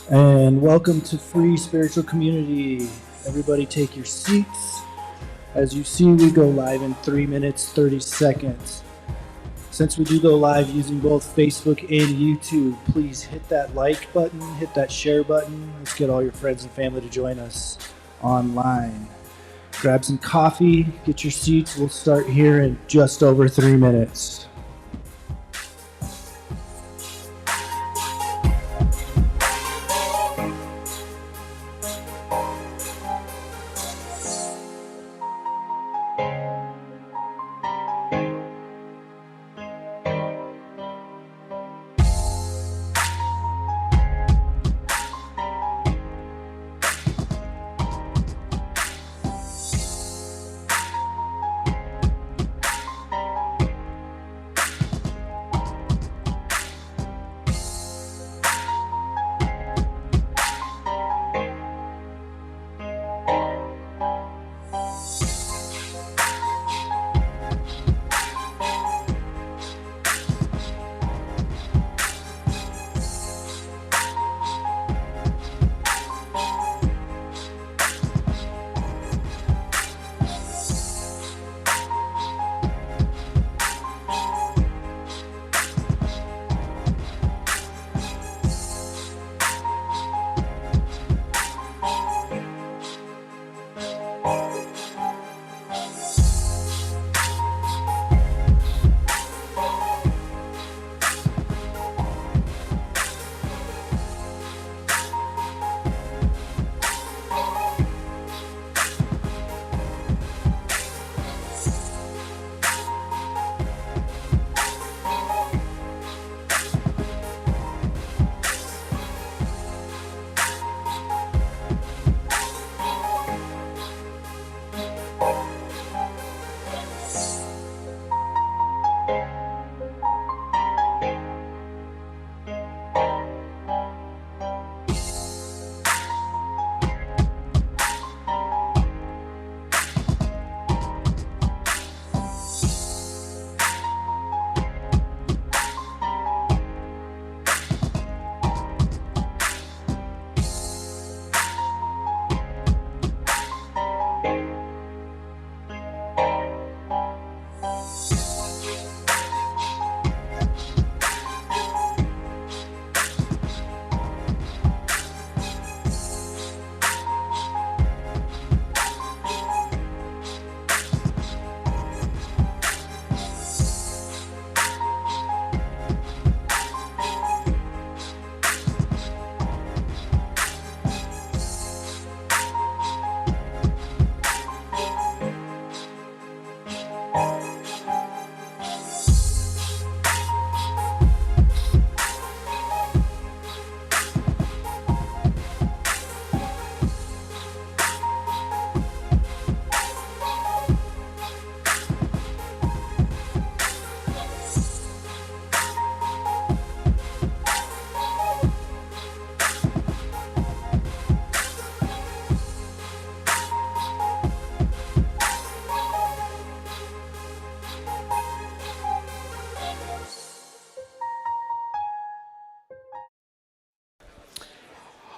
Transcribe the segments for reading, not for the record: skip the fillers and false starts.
And welcome to Free Spiritual Community. Everybody take your seats. As you see, we go live in 3 minutes, 30 seconds. Since we do go live using both Facebook and YouTube, please hit that like button, hit that share button. Let's get all your friends and family to join us online. Grab some coffee, get your seats. We'll start here in just over 3 minutes.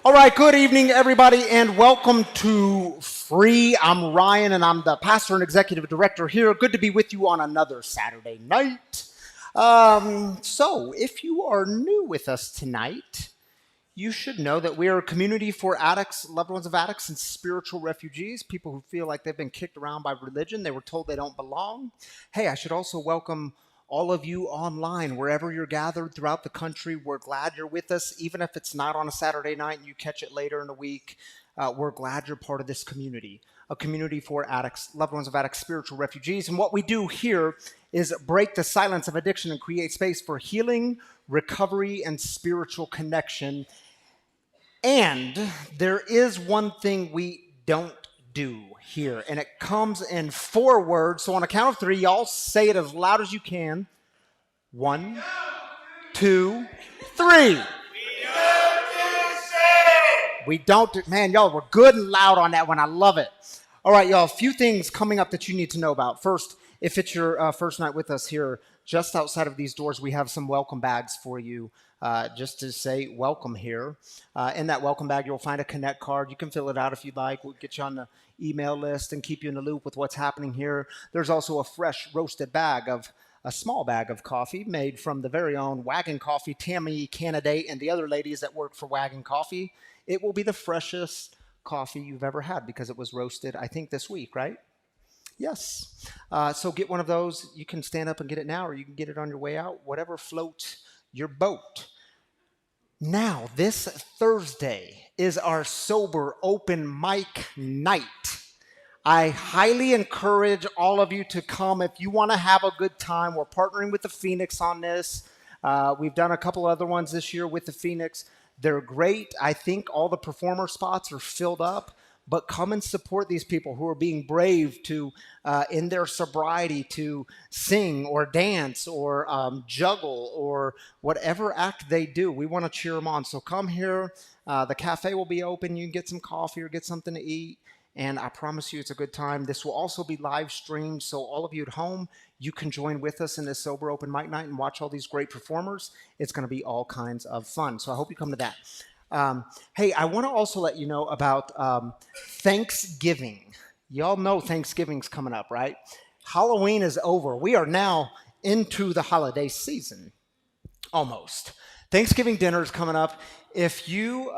All right, good evening, everybody, and welcome to Free. I'm Ryan, and I'm the pastor and executive director here. Good to be with you on another Saturday night. So, if you are new with us tonight, you should know that we are a community for addicts, loved ones of addicts, and spiritual refugees, people who feel like they've been kicked around by religion. They were told they don't belong. Hey, I should also welcome all of you online, wherever you're gathered throughout the country. We're glad you're with us, even if it's not on a Saturday night and you catch it later in the week. We're glad you're part of this community, a community for addicts, loved ones of addicts, spiritual refugees. And what we do here is break the silence of addiction and create space for healing, recovery, and spiritual connection. And there is one thing we don't do here, and it comes in 4 words. So on a count of 3, y'all say it as loud as you can. 1, 2, 3. We don't do, man, y'all were good and loud on that one. I love it. All right, y'all, a few things coming up that you need to know about. First, if it's your first night with us here, just outside of these doors, we have some welcome bags for you. Just to say welcome here. In that welcome bag, you'll find a Connect card. You can fill it out if you'd like. We'll get you on the email list and keep you in the loop with what's happening here. There's also a fresh roasted a small bag of coffee made from the very own Wagon Coffee, Tammy, Candidate, and the other ladies that work for Wagon Coffee. It will be the freshest coffee you've ever had because it was roasted, I think, this week, right? Yes. So get one of those. You can stand up and get it now, or you can get it on your way out, whatever floats your boat. Now, this Thursday is our sober open mic night. I highly encourage all of you to come if you want to have a good time. We're partnering with the Phoenix on this. We've done a couple other ones this year with the Phoenix. They're great. I think all the performer spots are filled up. But come and support these people who are being brave to, in their sobriety, to sing or dance or juggle or whatever act they do. We want to cheer them on. So come here. The cafe will be open. You can get some coffee or get something to eat. And I promise you it's a good time. This will also be live streamed. So all of you at home, you can join with us in this Sober Open Mic Night and watch all these great performers. It's going to be all kinds of fun. So I hope you come to that. Hey, I want to also let you know about Thanksgiving. Y'all know Thanksgiving's coming up, right? Halloween is over. We are now into the holiday season, almost. Thanksgiving dinner is coming up. If you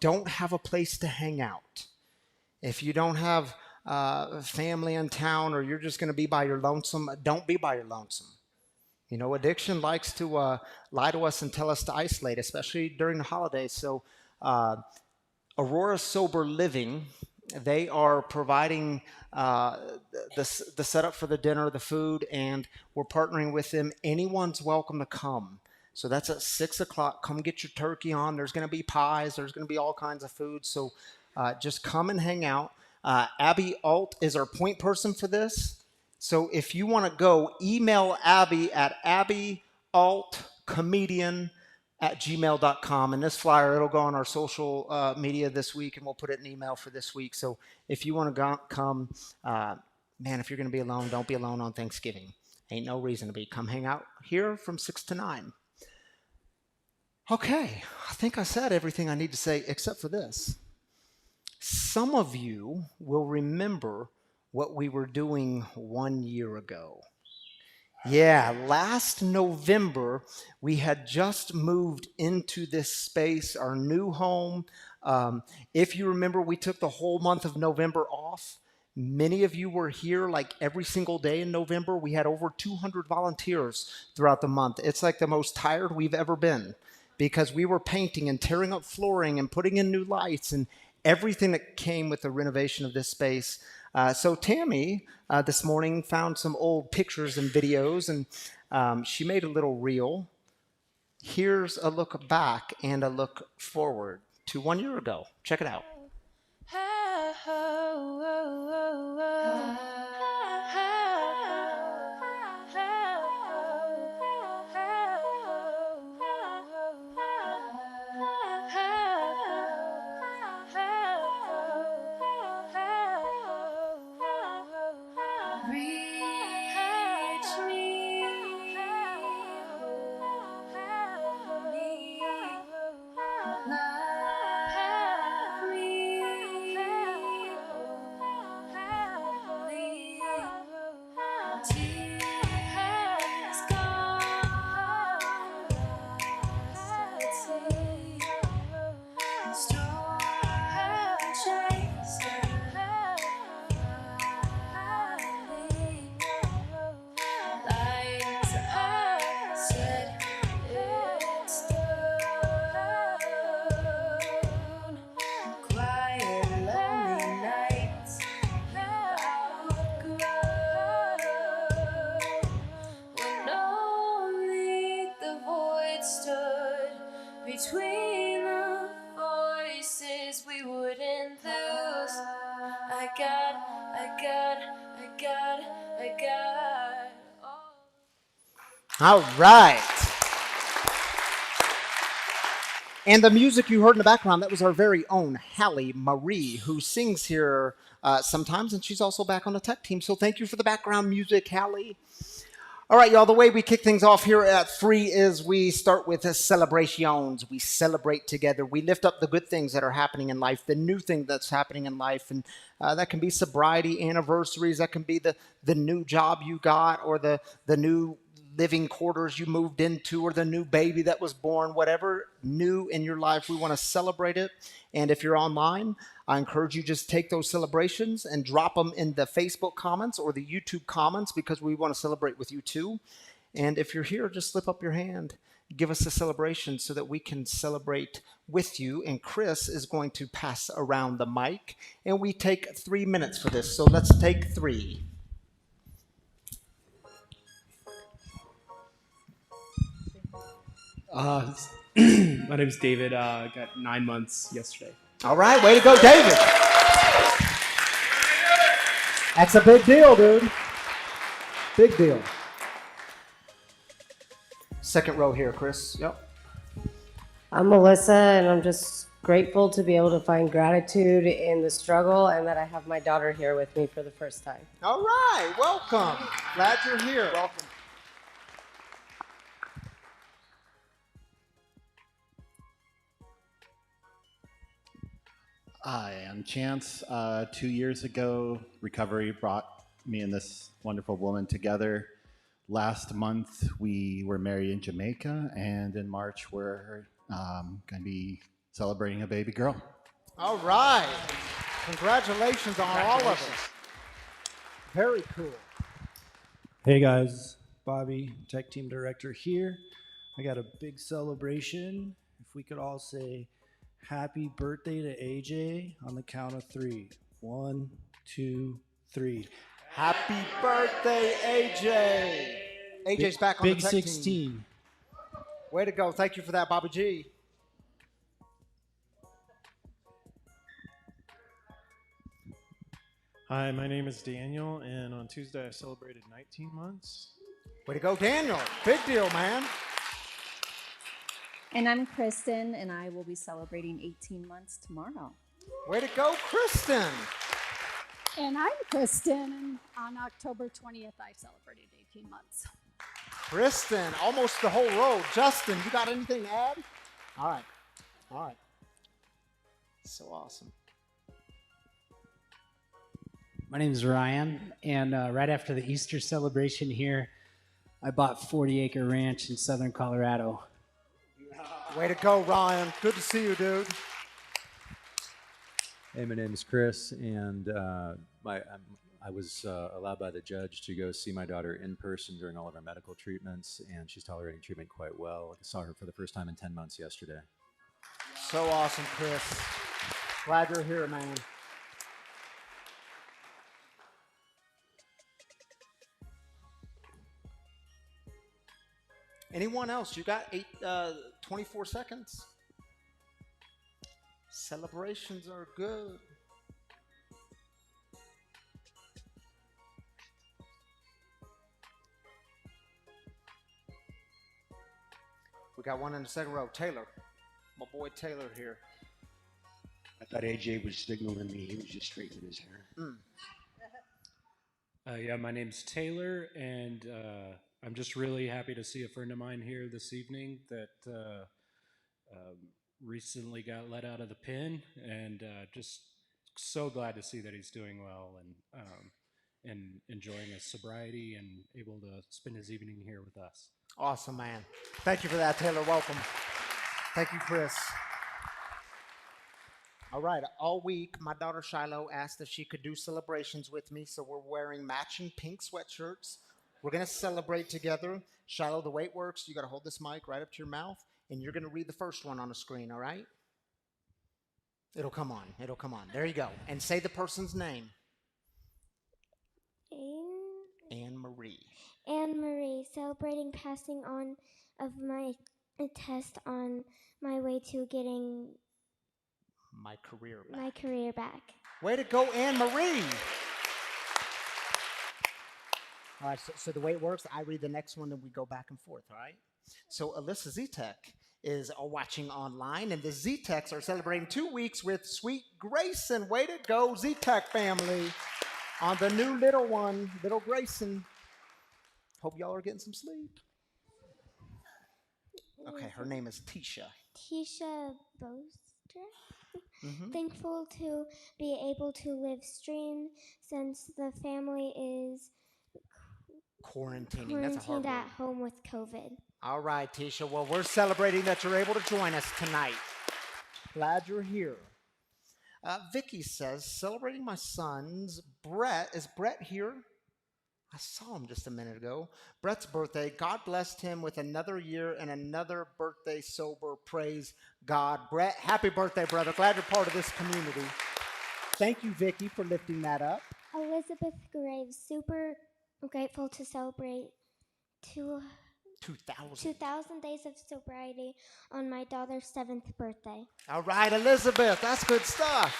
don't have a place to hang out, if you don't have family in town, or you're just going to be by your lonesome, don't be by your lonesome. You know, addiction likes to lie to us and tell us to isolate, especially during the holidays. So Aurora Sober Living, they are providing the setup for the dinner, the food, and we're partnering with them. Anyone's welcome to come. So that's at 6 o'clock. Come get your turkey on. There's going to be pies. There's going to be all kinds of food. So just come and hang out. Abby Alt is our point person for this. So if you want to go, email Abby at abbyaultcomedian@gmail.com. And this flyer, it'll go on our social media this week, and we'll put it in email for this week. So if you want to come, man, if you're going to be alone, don't be alone on Thanksgiving. Ain't no reason to be. Come hang out here from 6 to 9. Okay, I think I said everything I need to say except for this. Some of you will remember what we were doing 1 year ago. Yeah, last November, we had just moved into this space, our new home. If you remember, we took the whole month of November off. Many of you were here like every single day in November. We had over 200 volunteers throughout the month. It's like the most tired we've ever been because we were painting and tearing up flooring and putting in new lights and everything that came with the renovation of this space. So Tammy this morning found some old pictures and videos, and she made a little reel. Here's a look back and a look forward to 1 year ago. Check it out. Between the voices we wouldn't lose. I got. All right. And the music you heard in the background, that was our very own Hallie Marie, who sings here sometimes, and she's also back on the tech team. So thank you for the background music, Hallie. All right, y'all, the way we kick things off here at Free is we start with celebrations. We celebrate together. We lift up the good things that are happening in life, the new thing that's happening in life. And that can be sobriety anniversaries. That can be the new job you got, or the new living quarters you moved into, or the new baby that was born. Whatever new in your life, we want to celebrate it. And if you're online, I encourage you just take those celebrations and drop them in the Facebook comments or the YouTube comments, because we want to celebrate with you too. And if you're here, just slip up your hand, give us a celebration so that we can celebrate with you. And Chris is going to pass around the mic, and we take 3 minutes for this. So let's take 3. My name's David. Got 9 months yesterday. All right, way to go, David. That's a big deal, dude. Big deal. Second row here, Chris. Yep. I'm Melissa, and I'm just grateful to be able to find gratitude in the struggle, and that I have my daughter here with me for the first time. All right, welcome. Glad you're here. Welcome. Hi, I'm Chance. 2 years ago, recovery brought me and this wonderful woman together. Last month, we were married in Jamaica, and in March, we're going to be celebrating a baby girl. All right. Congratulations on all of it. Very cool. Hey guys, Bobby, Tech Team Director here. I got a big celebration. If we could all say happy birthday to AJ on the count of 3. 1, 2, 3. Happy birthday, AJ. AJ's back on the Big tech 16. team. Way to go. Thank you for that, Bobby G. Hi, my name is Daniel, and on Tuesday I celebrated 19 months. Way to go, Daniel. Big deal, man. And I'm Kristen, and I will be celebrating 18 months tomorrow. Way to go, Kristen. And I'm Kristen, and on October 20th, I celebrated 18 months. Kristen, almost the whole row. Justin, you got anything to add? All right. All right. So awesome. My name is Ryan, and right after the Easter celebration here, I bought 40-acre ranch in southern Colorado. Way to go, Ryan. Good to see you, dude. Hey, my name is Chris, and I was allowed by the judge to go see my daughter in person during all of our medical treatments, and she's tolerating treatment quite well. I saw her for the first time in 10 months yesterday. So awesome, Chris. Glad you're here, man. Anyone else? You got 24 seconds. Celebrations are good. We got one in the second row. Taylor. My boy Taylor here. I thought AJ was signaling me. He was just straightening his hair. Yeah, my name's Taylor, and I'm just really happy to see a friend of mine here this evening that recently got let out of the pen, and just so glad to see that he's doing well and enjoying his sobriety and able to spend his evening here with us. Awesome, man. Thank you for that, Taylor. Welcome. Thank you, Chris. All right, all week, my daughter Shiloh asked if she could do celebrations with me, so we're wearing matching pink sweatshirts. We're going to celebrate together. Shiloh, the way it works, you got to hold this mic right up to your mouth, and you're going to read the first one on the screen, all right? It'll come on. It'll come on. There you go. And say the person's name. Anne Marie. Anne Marie, celebrating passing on of my test on my way to getting my career back. Way to go, Anne Marie. All right, so the way it works, I read the next one and we go back and forth, all right? So Alyssa Z-Tech is watching online, and the Z-Techs are celebrating 2 weeks with sweet Grayson. Way to go, Z-Tech family, on the new little one, little Grayson. Hope y'all are getting some sleep. Okay, her name is Tisha. Tisha Boster. Mm-hmm. Thankful to be able to live stream since the family is Quarantining. That's a hard quarantined at word. home with COVID. All right, Tisha. Well, we're celebrating that you're able to join us tonight. Glad you're here. Vicky says, celebrating my son's Brett. Is Brett here? I saw him just a minute ago. Brett's birthday. God blessed him with another year and another birthday sober. Praise God. Brett, happy birthday, brother. Glad you're part of this community. Thank you, Vicky, for lifting that up. Elizabeth Graves, super grateful to celebrate 2,000 days of sobriety on my daughter's 7th birthday. All right, Elizabeth, that's good stuff.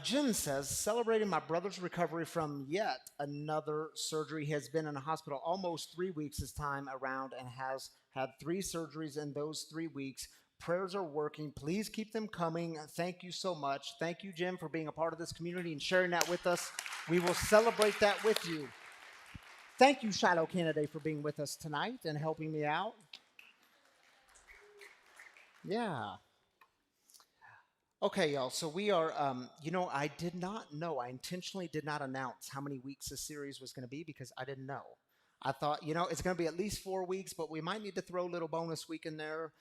Jim says, celebrating my brother's recovery from yet another surgery. He has been in a hospital almost 3 weeks this time around and has had 3 surgeries in those 3 weeks. Prayers are working. Please keep them coming. Thank you so much. Thank you, Jim, for being a part of this community and sharing that with us. We will celebrate that with you. Thank you, Shiloh Kennedy, for being with us tonight and helping me out. Yeah. Okay, y'all, so we are, I did not know, I intentionally did not announce how many weeks this series was going to be because I didn't know. I thought, it's going to be at least 4 weeks, but we might need to throw a little bonus week in there.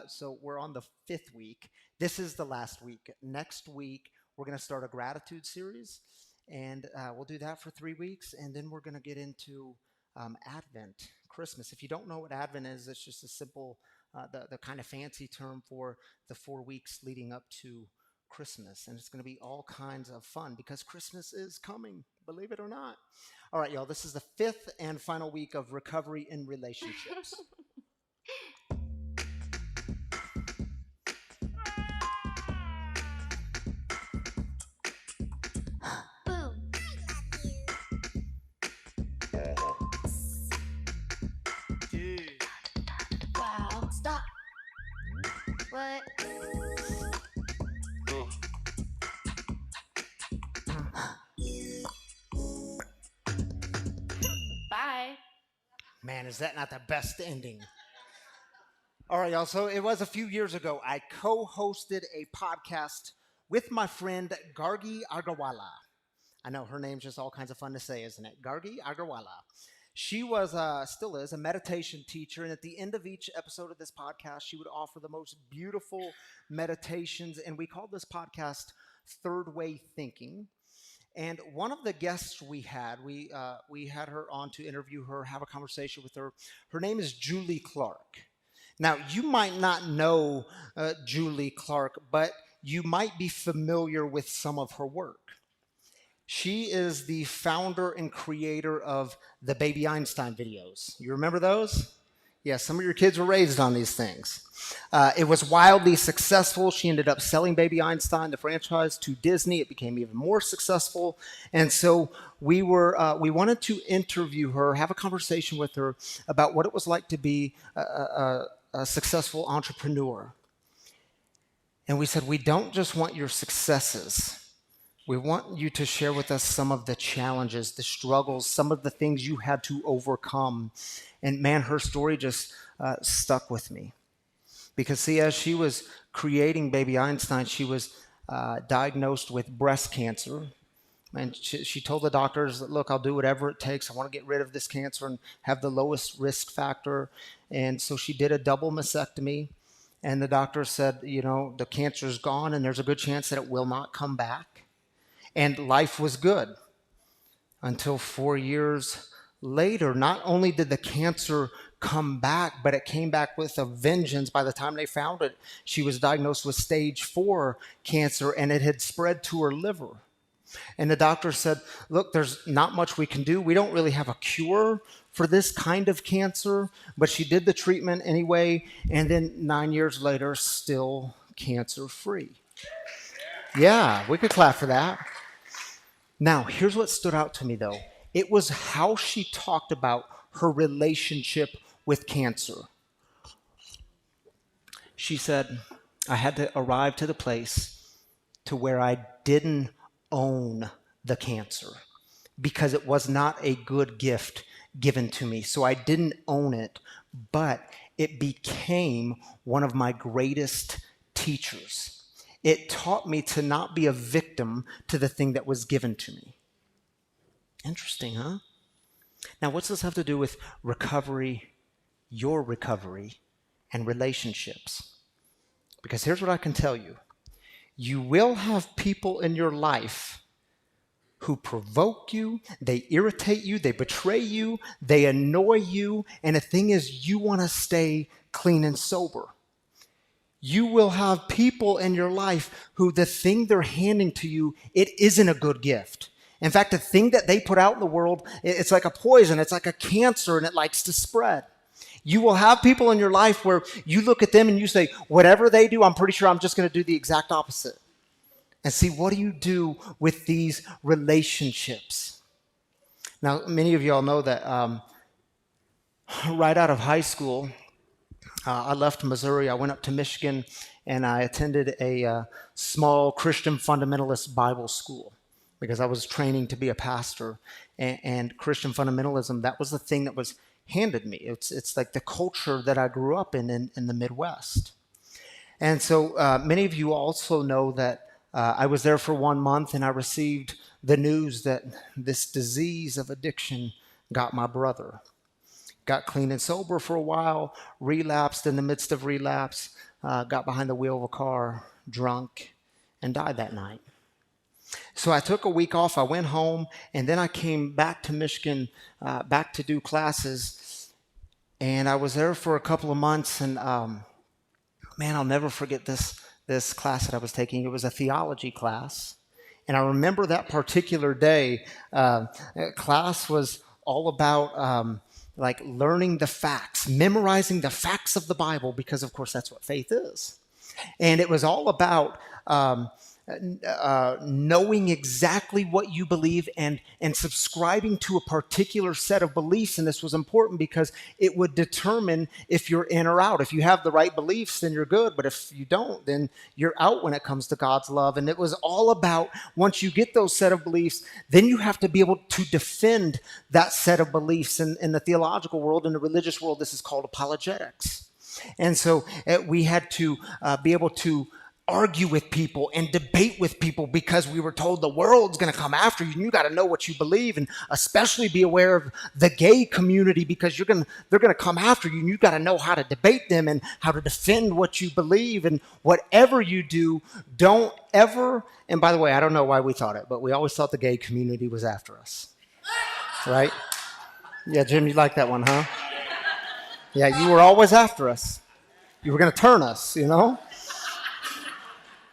So we're on the 5th week. This is the last week. Next week, we're going to start a gratitude series, and we'll do that for 3 weeks, and then we're going to get into Advent, Christmas. If you don't know what Advent is, it's just a simple the kind of fancy term for the 4 weeks leading up to Christmas. And it's going to be all kinds of fun because Christmas is coming, believe it or not. All right, y'all, this is the 5th and final week of recovery in relationships. Boom. Dude. Wow. Stop. What? Bye. Man, is that not the best ending? All right, y'all. So it was a few years ago. I co-hosted a podcast with my friend Gargi Agarwala. I know her name's just all kinds of fun to say, isn't it? Gargi Agarwala. She was, still is, a meditation teacher, and at the end of each episode of this podcast, she would offer the most beautiful meditations, and we called this podcast Third Way Thinking. And one of the guests we had her on to interview her, have a conversation with her. Her name is Julie Clark. Now, you might not know Julie Clark, but you might be familiar with some of her work. She is the founder and creator of the Baby Einstein videos. You remember those? Yeah, some of your kids were raised on these things. It was wildly successful. She ended up selling Baby Einstein, the franchise, to Disney. It became even more successful. And so we wanted to interview her, have a conversation with her about what it was like to be a successful entrepreneur. And we said, we don't just want your successes. We want you to share with us some of the challenges, the struggles, some of the things you had to overcome. And man, her story just stuck with me. Because see, as she was creating Baby Einstein, she was diagnosed with breast cancer. And she told the doctors, look, I'll do whatever it takes. I want to get rid of this cancer and have the lowest risk factor. And so she did a double mastectomy. And the doctor said, the cancer's gone and there's a good chance that it will not come back. And life was good until 4 years later. Not only did the cancer come back, but it came back with a vengeance. By the time they found it, she was diagnosed with stage 4 cancer, and it had spread to her liver. And the doctor said, look, there's not much we can do. We don't really have a cure for this kind of cancer, but she did the treatment anyway, and then 9 years later, still cancer-free. Yeah, we could clap for that. Now, here's what stood out to me, though. It was how she talked about her relationship with cancer. She said, I had to arrive to the place to where I didn't own the cancer. because it was not a good gift given to me. So I didn't own it, but it became one of my greatest teachers. It taught me to not be a victim to the thing that was given to me. Interesting, huh? Now, what's this have to do with recovery, your recovery, and relationships? Because here's what I can tell you. You will have people in your life who provoke you, they irritate you, they betray you, they annoy you, and the thing is, you want to stay clean and sober. You will have people in your life who the thing they're handing to you, it isn't a good gift. In fact, the thing that they put out in the world, it's like a poison, it's like a cancer, and it likes to spread. You will have people in your life where you look at them and you say, whatever they do, I'm pretty sure I'm just going to do the exact opposite. And see, what do you do with these relationships? Now, many of y'all know that right out of high school, I left Missouri, I went up to Michigan, and I attended a small Christian fundamentalist Bible school because I was training to be a pastor. And Christian fundamentalism, that was the thing that was handed me. It's like the culture that I grew up in the Midwest. And so many of you also know that I was there for 1 month, and I received the news that this disease of addiction got my brother. Got clean and sober for a while, relapsed in the midst of relapse, got behind the wheel of a car, drunk, and died that night. So I took a week off, I went home, and then I came back to Michigan, back to do classes, and I was there for a couple of months, and man, I'll never forget this class that I was taking. It was a theology class, and I remember that particular day, class was all about like learning the facts, memorizing the facts of the Bible, because of course that's what faith is. And it was all about knowing exactly what you believe and subscribing to a particular set of beliefs. And this was important because it would determine if you're in or out. If you have the right beliefs, then you're good. But if you don't, then you're out when it comes to God's love. And it was all about, once you get those set of beliefs, then you have to be able to defend that set of beliefs. In the theological world, in the religious world, this is called apologetics. And so we had to be able to argue with people and debate with people because we were told the world's going to come after you and you got to know what you believe, and especially be aware of the gay community because they're going to come after you and you got to know how to debate them and how to defend what you believe. And whatever you do, don't ever, and by the way, I don't know why we thought it, but we always thought the gay community was after us. Right? Yeah, Jim, you like that one, huh? Yeah, you were always after us. You were going to turn us, you know?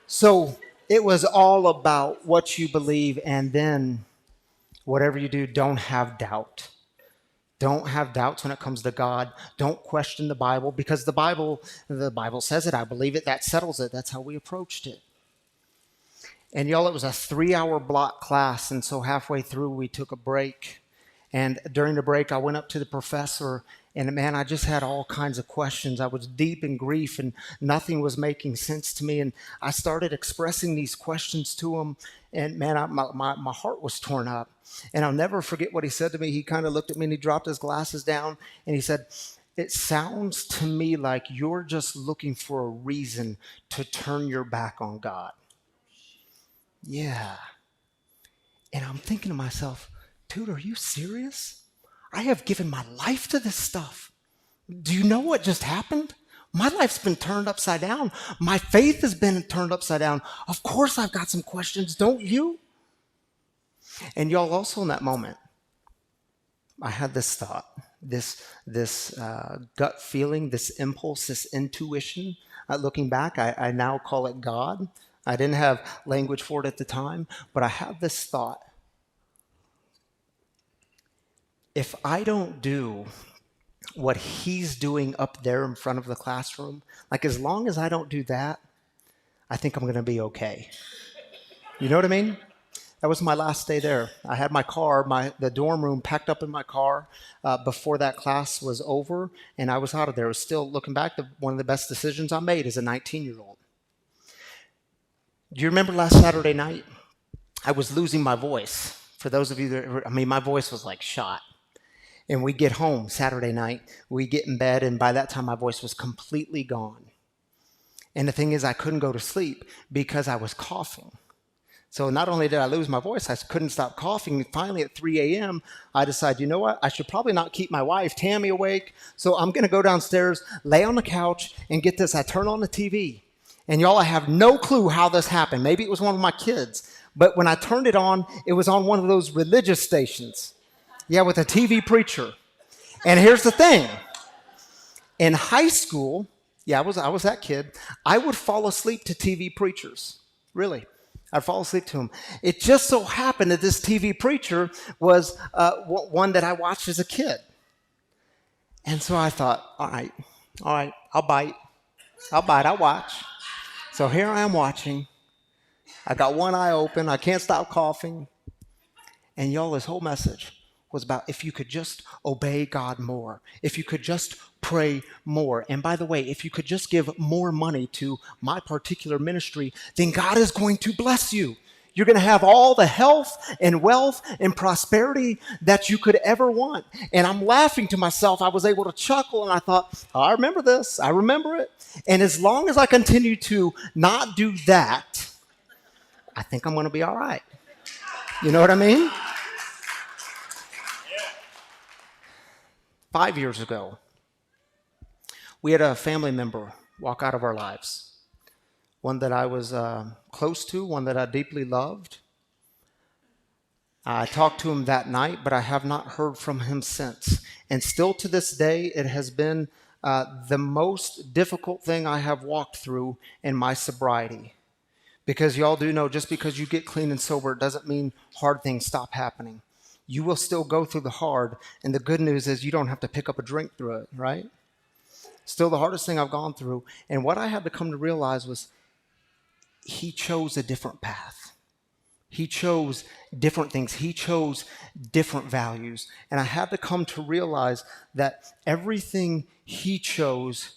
So it was all about what you believe, and then whatever you do, don't have doubt. Don't have doubts when it comes to God. Don't question the Bible, because the Bible says it. I believe it. That settles it. That's how we approached it. And y'all, it was a 3-hour block class, and so halfway through we took a break. And during the break, I went up to the professor, and man, I just had all kinds of questions. I was deep in grief, and nothing was making sense to me. And I started expressing these questions to him, and man, my heart was torn up. And I'll never forget what he said to me. He kind of looked at me, and he dropped his glasses down, and he said, "It sounds to me like you're just looking for a reason to turn your back on God." Yeah. And I'm thinking to myself, dude, are you serious? I have given my life to this stuff. Do you know what just happened? My life's been turned upside down. My faith has been turned upside down. Of course I've got some questions, don't you? And y'all, also in that moment, I had this thought, this gut feeling, this impulse, this intuition. Looking back, I now call it God. I didn't have language for it at the time, but I had this thought. If I don't do what he's doing up there in front of the classroom, like as long as I don't do that, I think I'm going to be okay. You know what I mean? That was my last day there. I had my car, the dorm room packed up in my car before that class was over, and I was out of there. It was still, looking back, one of the best decisions I made as a 19-year-old. Do you remember last Saturday night? I was losing my voice For those of you that, my voice was like shot. And we get home Saturday night, we get in bed, and by that time my voice was completely gone. And the thing is, I couldn't go to sleep because I was coughing. So not only did I lose my voice, I couldn't stop coughing. Finally, at 3 a.m., I decided, you know what? I should probably not keep my wife, Tammy, awake. So I'm going to go downstairs, lay on the couch, and get this. I turn on the TV. And y'all, I have no clue how this happened. Maybe it was one of my kids. But when I turned it on, it was on one of those religious stations. Yeah, with a TV preacher. And here's the thing. In high school, I was that kid, I would fall asleep to TV preachers. Really. I'd fall asleep to them. It just so happened that this TV preacher was one that I watched as a kid. And so I thought, all right, I'll bite, I'll watch. So here I am watching. I got one eye open. I can't stop coughing. And y'all, this whole message was about if you could just obey God more, if you could just pray more. And by the way, if you could just give more money to my particular ministry, then God is going to bless you. You're going to have all the health and wealth and prosperity that you could ever want. And I'm laughing to myself. I was able to chuckle, and I thought, I remember this. I remember it. And as long as I continue to not do that, I think I'm going to be all right. You know what I mean? 5 years ago, we had a family member walk out of our lives. One that I was close to, one that I deeply loved. I talked to him that night, but I have not heard from him since. And still to this day, it has been the most difficult thing I have walked through in my sobriety. Because y'all do know, just because you get clean and sober, it doesn't mean hard things stop happening. You will still go through the hard, and the good news is you don't have to pick up a drink through it, right? Still the hardest thing I've gone through. And what I had to come to realize was he chose a different path. He chose different things. He chose different values. And I had to come to realize that everything he chose,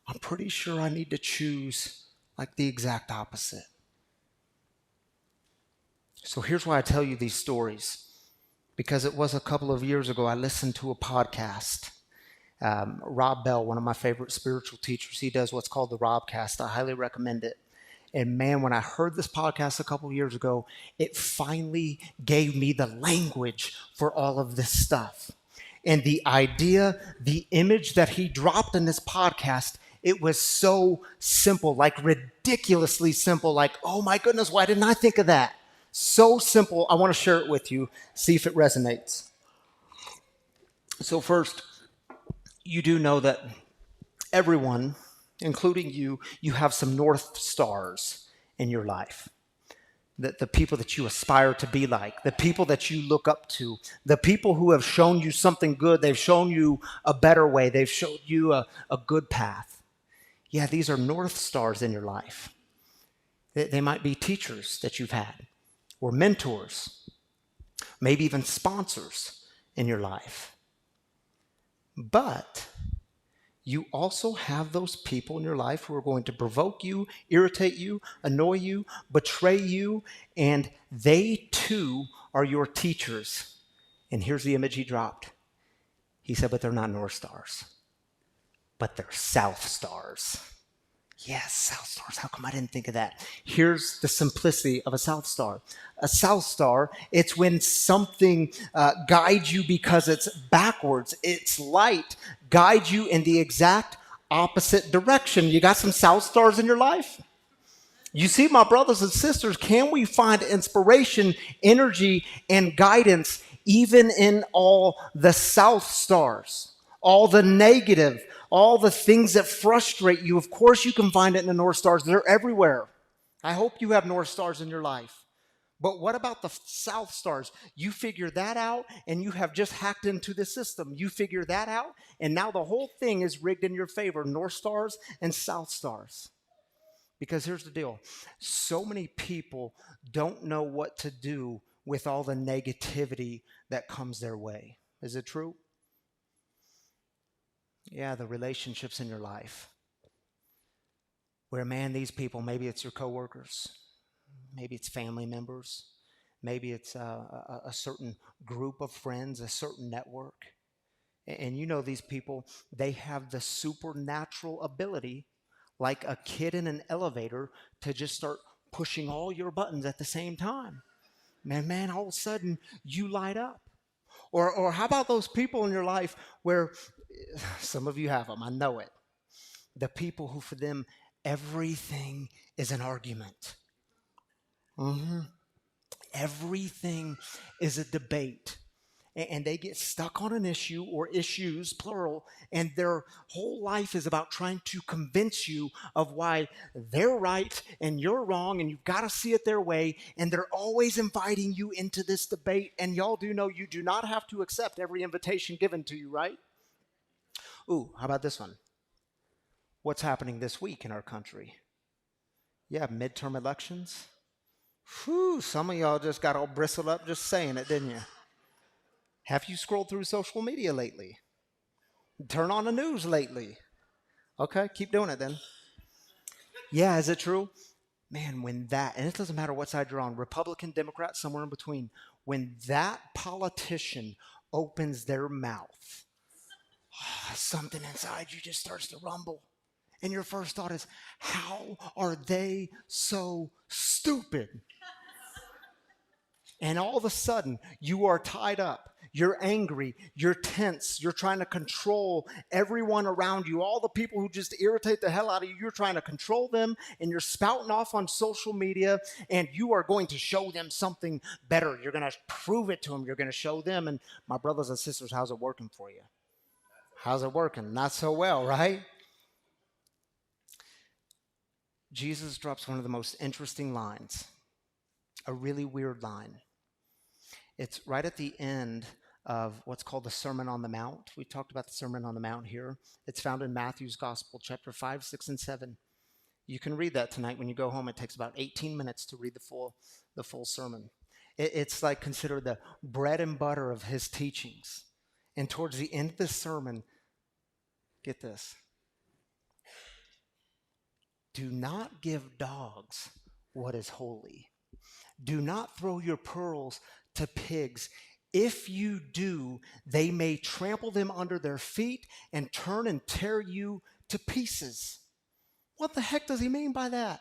I'm pretty sure I need to choose like the exact opposite. So here's why I tell you these stories. Because it was a couple of years ago, I listened to a podcast. Rob Bell, one of my favorite spiritual teachers, he does what's called the Robcast. I highly recommend it. And man, when I heard this podcast a couple of years ago, it finally gave me the language for all of this stuff. And the idea, the image that he dropped in this podcast, it was so simple, like ridiculously simple, like, oh my goodness, why didn't I think of that? So simple. I want to share it with you, see if it resonates. So first, you do know that everyone, including you have some North Stars in your life. The people that you aspire to be like, the people that you look up to, the people who have shown you something good, they've shown you a better way, they've shown you a good path. Yeah, these are North Stars in your life. They might be teachers that you've had, or mentors, maybe even sponsors in your life. But you also have those people in your life who are going to provoke you, irritate you, annoy you, betray you, and they too are your teachers. And here's the image he dropped. He said, but they're not North Stars, but they're South Stars. Yes, South Stars. How come I didn't think of that? Here's the simplicity of a South Star. A South Star, it's when something guides you because it's backwards. It's light, guides you in the exact opposite direction. You got some South Stars in your life? You see, my brothers and sisters, can we find inspiration, energy, and guidance even in all the South Stars? All the negative, all the things that frustrate you. Of course you can find it in the North Stars. They're everywhere. I hope you have North Stars in your life. But what about the South Stars? You figure that out and you have just hacked into the system. You figure that out and now the whole thing is rigged in your favor. North Stars and South Stars. Because here's the deal. So many people don't know what to do with all the negativity that comes their way. Is it true? Yeah, the relationships in your life. Where, man, these people, maybe it's your coworkers, maybe it's family members, Maybe it's a certain group of friends, a certain network. And you know these people, they have the supernatural ability, like a kid in an elevator, to just start pushing all your buttons at the same time. Man, all of a sudden you light up. Or how about those people in your life where some of you have them, I know it. The people who for them everything is an argument. Everything is a debate. And they get stuck on an issue or issues, plural, and their whole life is about trying to convince you of why they're right and you're wrong and you've got to see it their way. And they're always inviting you into this debate. And y'all do know you do not have to accept every invitation given to you, right? Ooh, how about this one? What's happening this week in our country? Yeah, midterm elections. Whew, some of y'all just got all bristled up just saying it, didn't you? Have you scrolled through social media lately? Turn on the news lately? Okay, keep doing it then. Yeah, is it true? Man, when that, and it doesn't matter what side you're on, Republican, Democrat, somewhere in between, when that politician opens their mouth, something inside you just starts to rumble. And your first thought is, how are they so stupid? And all of a sudden, you are tied up. You're angry. You're tense. You're trying to control everyone around you. All the people who just irritate the hell out of you, you're trying to control them, and you're spouting off on social media, and you are going to show them something better. You're going to prove it to them. You're going to show them. And my brothers and sisters, how's it working for you? How's it working? Not so well, right? Jesus drops one of the most interesting lines, a really weird line. It's right at the end of what's called the Sermon on the Mount. We talked about the Sermon on the Mount here. It's found in Matthew's Gospel, chapter 5, 6, and 7. You can read that tonight when you go home. It takes about 18 minutes to read the full sermon. It's like considered the bread and butter of his teachings. And towards the end of the sermon, get this. Do not give dogs what is holy. Do not throw your pearls to pigs. If you do, they may trample them under their feet and turn and tear you to pieces. What the heck does he mean by that?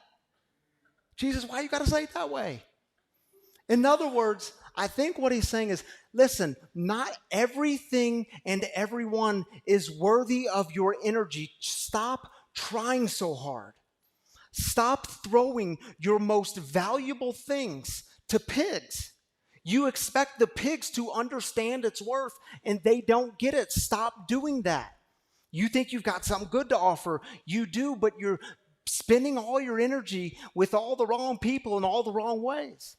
Jesus, why you got to say it that way? In other words, I think what he's saying is, listen, not everything and everyone is worthy of your energy. Stop trying so hard. Stop throwing your most valuable things to pigs. You expect the pigs to understand its worth, and they don't get it. Stop doing that. You think you've got something good to offer. You do, but you're spending all your energy with all the wrong people in all the wrong ways.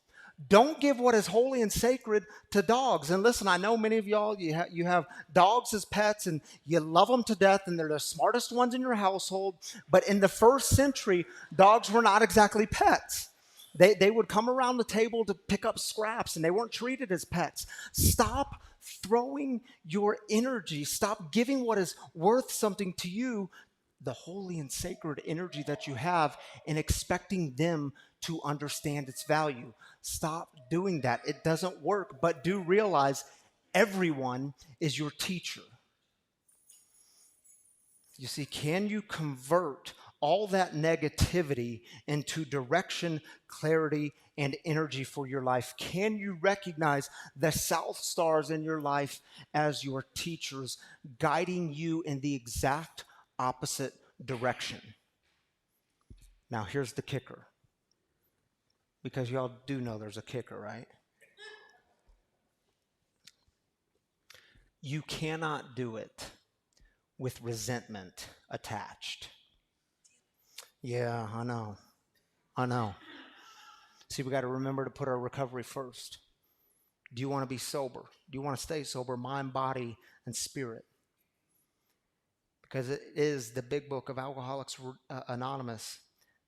Don't give what is holy and sacred to dogs. And listen, I know many of y'all, you have dogs as pets and you love them to death and they're the smartest ones in your household. But in the first century, dogs were not exactly pets. They would come around the table to pick up scraps and they weren't treated as pets. Stop throwing your energy. Stop giving what is worth something to you, the holy and sacred energy that you have, and expecting them to understand its value. Stop doing that. It doesn't work, but do realize everyone is your teacher. You see, can you convert all that negativity into direction, clarity, and energy for your life? Can you recognize the South Stars in your life as your teachers, guiding you in the exact opposite direction? Now, here's the kicker. Because y'all do know there's a kicker, right? You cannot do it with resentment attached. Yeah, I know. See, we got to remember to put our recovery first. Do you want to be sober? Do you want to stay sober, mind, body, and spirit? Because it is the big book of Alcoholics Anonymous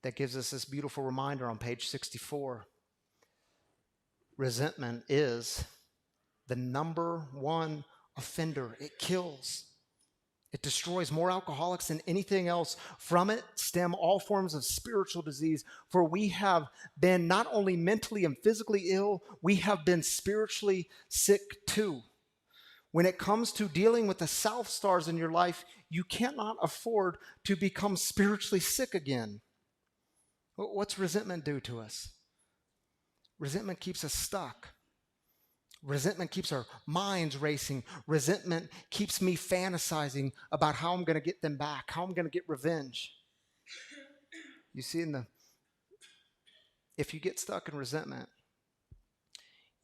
that gives us this beautiful reminder on page 64. Resentment is the number one offender. It kills. It destroys more alcoholics than anything else. From it stem all forms of spiritual disease. For we have been not only mentally and physically ill, we have been spiritually sick too. When it comes to dealing with the South Stars in your life, you cannot afford to become spiritually sick again. What's resentment do to us? Resentment keeps us stuck. Resentment keeps our minds racing. Resentment keeps me fantasizing about how I'm going to get them back, how I'm going to get revenge. You see, if you get stuck in resentment,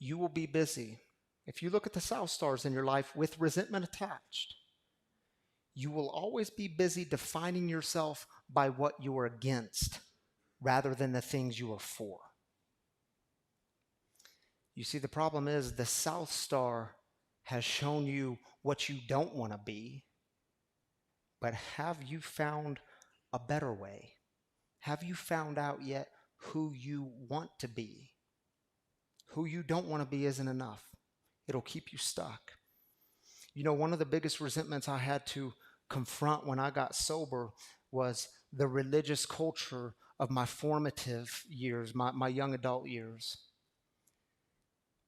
you will be busy. If you look at the South Stars in your life with resentment attached, you will always be busy defining yourself by what you are against rather than the things you are for. You see, the problem is the South Star has shown you what you don't want to be, but have you found a better way? Have you found out yet who you want to be? Who you don't want to be isn't enough. It'll keep you stuck. You know, one of the biggest resentments I had to confront when I got sober was the religious culture of my formative years, my young adult years.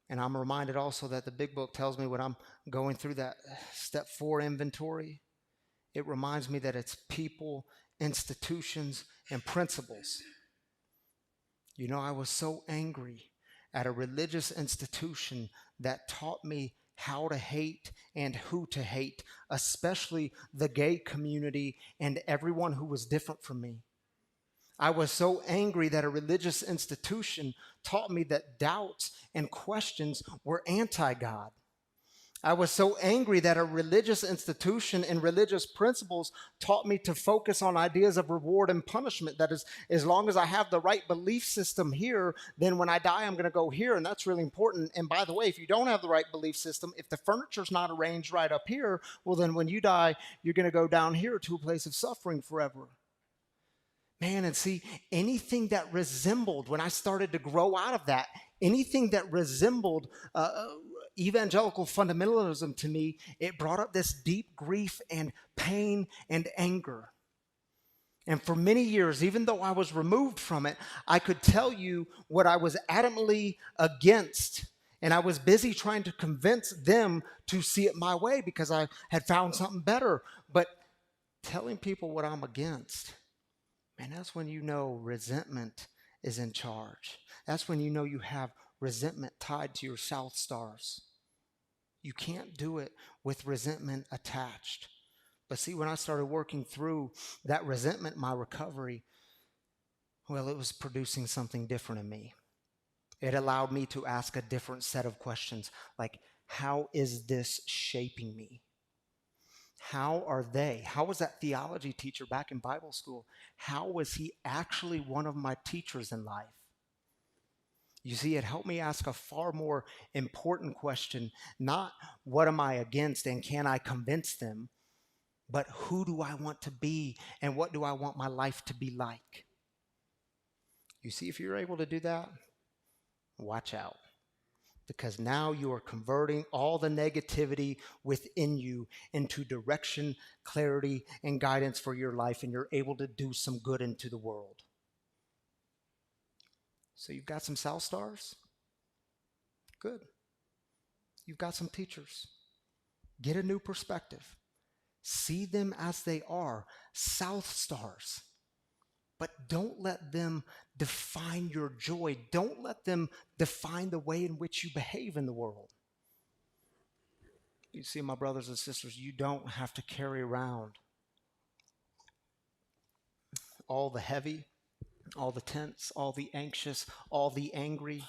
And I'm reminded also that the big book tells me when I'm going through that step 4 inventory, it reminds me that it's people, institutions, and principles. You know, I was so angry at a religious institution that taught me how to hate and who to hate, especially the gay community and everyone who was different from me. I was so angry that a religious institution taught me that doubts and questions were anti-God. I was so angry that a religious institution and religious principles taught me to focus on ideas of reward and punishment. That is, as long as I have the right belief system here, then when I die, I'm going to go here, and that's really important. And by the way, if you don't have the right belief system, if the furniture's not arranged right up here, well, then when you die, you're going to go down here to a place of suffering forever. Man, and see, anything that resembled, when I started to grow out of that, anything that resembled evangelical fundamentalism to me, it brought up this deep grief and pain and anger. And for many years, even though I was removed from it, I could tell you what I was adamantly against. And I was busy trying to convince them to see it my way because I had found something better. But telling people what I'm against, man, that's when you know resentment is in charge. That's when you know you have resentment tied to your South Stars. You can't do it with resentment attached. But see, when I started working through that resentment, my recovery, well, it was producing something different in me. It allowed me to ask a different set of questions, like, how is this shaping me? How was that theology teacher back in Bible school? How was he actually one of my teachers in life? You see, it helped me ask a far more important question, not what am I against and can I convince them, but who do I want to be and what do I want my life to be like? You see, if you're able to do that, watch out. Because now you are converting all the negativity within you into direction, clarity, and guidance for your life, and you're able to do some good into the world. So you've got some South Stars? Good. You've got some teachers. Get a new perspective. See them as they are, South Stars. But don't let them define your joy. Don't let them define the way in which you behave in the world. You see, my brothers and sisters, you don't have to carry around all the heavy, all the tense, all the anxious, all the angry.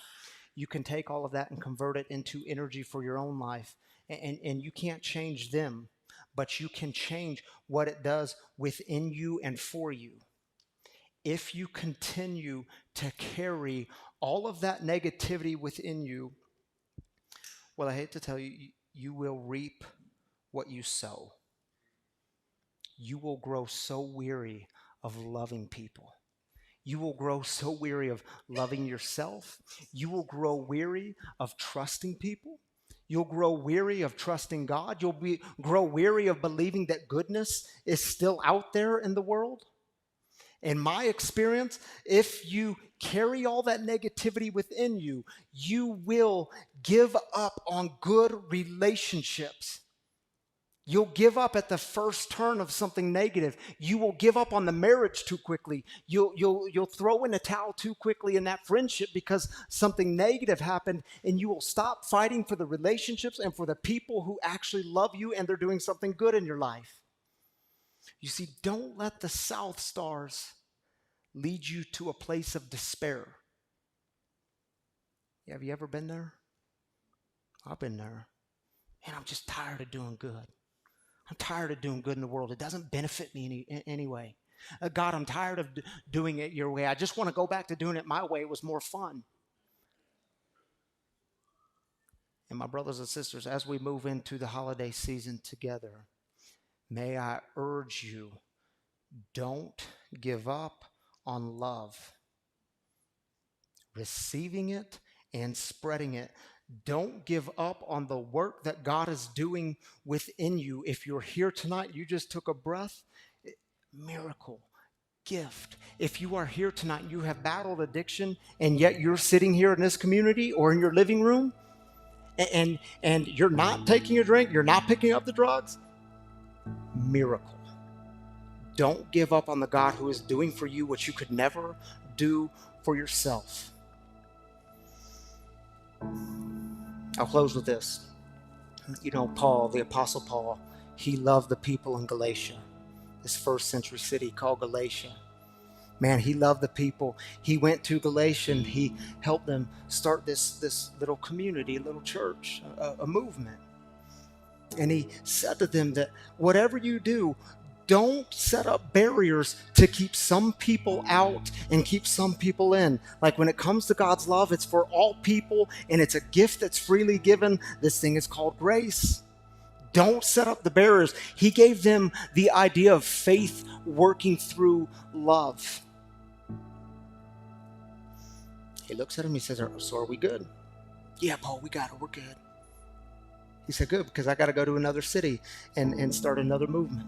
You can take all of that and convert it into energy for your own life. And you can't change them, but you can change what it does within you and for you. If you continue to carry all of that negativity within you, well, I hate to tell you, you will reap what you sow. You will grow so weary of loving people. You will grow so weary of loving yourself. You will grow weary of trusting people. You'll grow weary of trusting God. Grow weary of believing that goodness is still out there in the world. In my experience, if you carry all that negativity within you, you will give up on good relationships. You'll give up at the first turn of something negative. You will give up on the marriage too quickly. You'll throw in a towel too quickly in that friendship because something negative happened, and you will stop fighting for the relationships and for the people who actually love you and they're doing something good in your life. You see, don't let the South Stars lead you to a place of despair. Have you ever been there? I've been there. And I'm just tired of doing good. I'm tired of doing good in the world. It doesn't benefit me anyway. God, I'm tired of doing it your way. I just want to go back to doing it my way. It was more fun. And my brothers and sisters, as we move into the holiday season together, may I urge you, don't give up on love. Receiving it and spreading it. Don't give up on the work that God is doing within you. If you're here tonight, you just took a breath, miracle, gift. If you are here tonight, you have battled addiction, and yet you're sitting here in this community or in your living room, and you're not taking a drink, you're not picking up the drugs, miracle. Don't give up on the God who is doing for you what you could never do for yourself. I'll close with this. You know, Paul, the Apostle Paul, he loved the people in Galatia, this first century city called Galatia. Man, he loved the people. He went to Galatia and he helped them start this little community, a little church, a movement. And he said to them that whatever you do, don't set up barriers to keep some people out and keep some people in. Like when it comes to God's love, it's for all people and it's a gift that's freely given. This thing is called grace. Don't set up the barriers. He gave them the idea of faith working through love. He looks at him, he says, so are we good? Yeah, Paul, we got it, we're good. He said, good, because I got to go to another city and start another movement.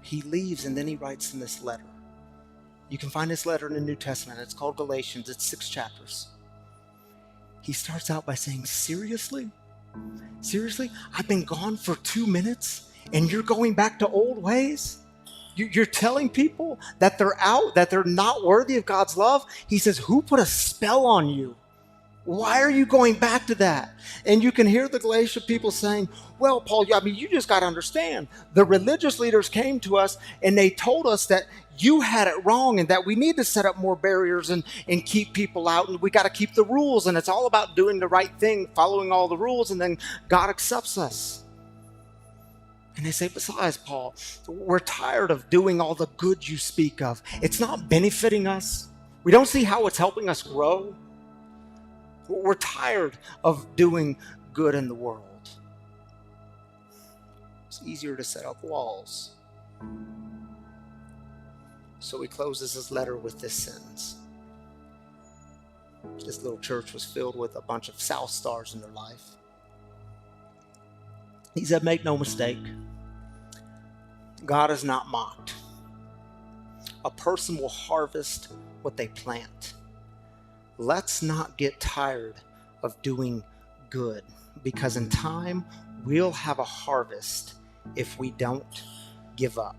He leaves and then he writes in this letter. You can find this letter in the New Testament. It's called Galatians. It's 6 chapters. He starts out by saying, seriously? Seriously? I've been gone for 2 minutes and you're going back to old ways? You're telling people that they're out, that they're not worthy of God's love? He says, who put a spell on you? Why are you going back to that? And you can hear the Galatian people saying, well, Paul, you just got to understand. The religious leaders came to us and they told us that you had it wrong and that we need to set up more barriers and keep people out. And we got to keep the rules. And it's all about doing the right thing, following all the rules. And then God accepts us. And they say, besides, Paul, we're tired of doing all the good you speak of. It's not benefiting us. We don't see how it's helping us grow. We're tired of doing good in the world. It's easier to set up walls. So he closes his letter with this sentence. This little church was filled with a bunch of South Stars in their life. He said, make no mistake. God is not mocked. A person will harvest what they plant. Let's not get tired of doing good, because in time we'll have a harvest if we don't give up.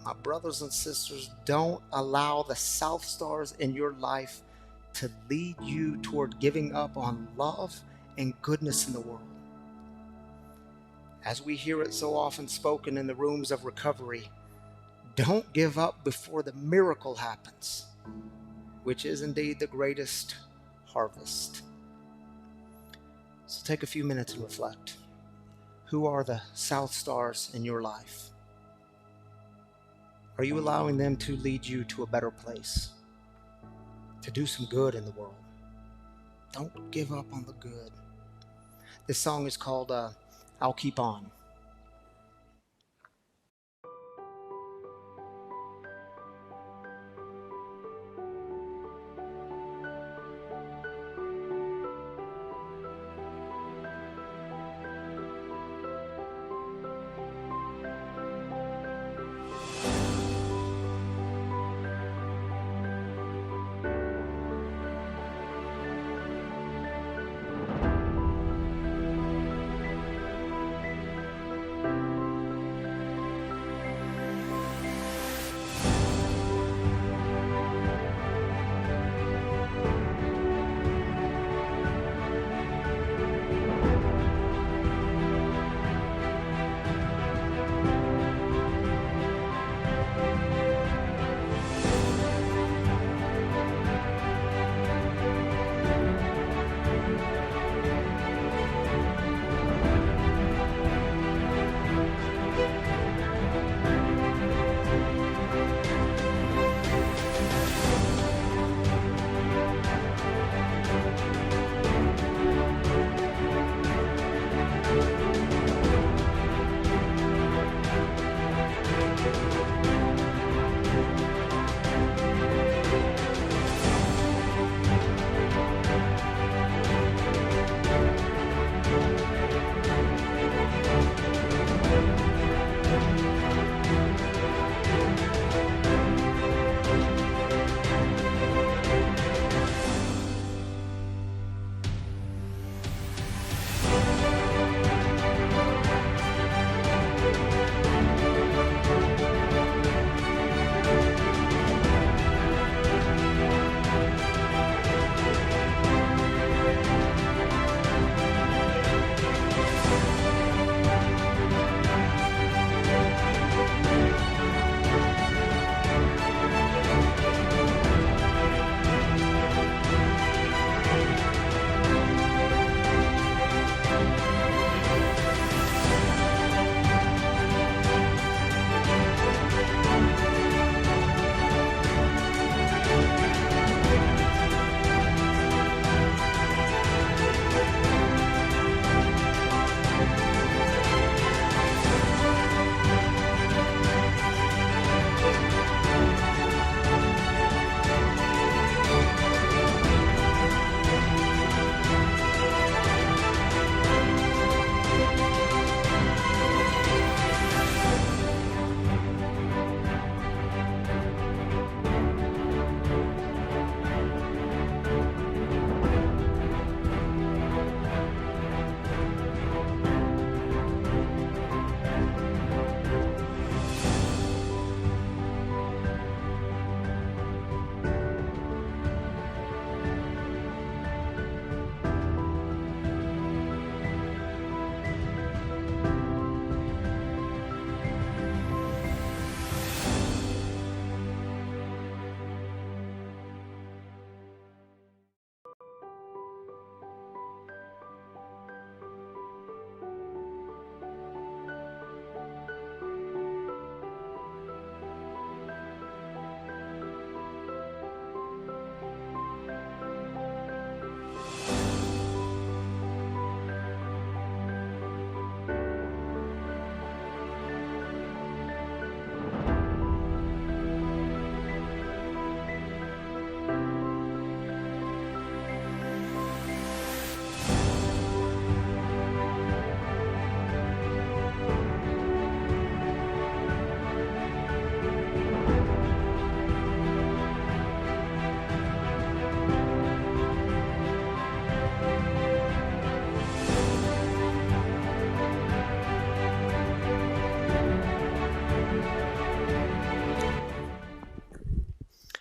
My brothers and sisters, don't allow the South Stars in your life to lead you toward giving up on love and goodness in the world. As we hear it so often spoken in the rooms of recovery, don't give up before the miracle happens, which is indeed the greatest harvest. So take a few minutes and reflect. Who are the South Stars in your life? Are you allowing them to lead you to a better place? To do some good in the world? Don't give up on the good. This song is called I'll Keep On.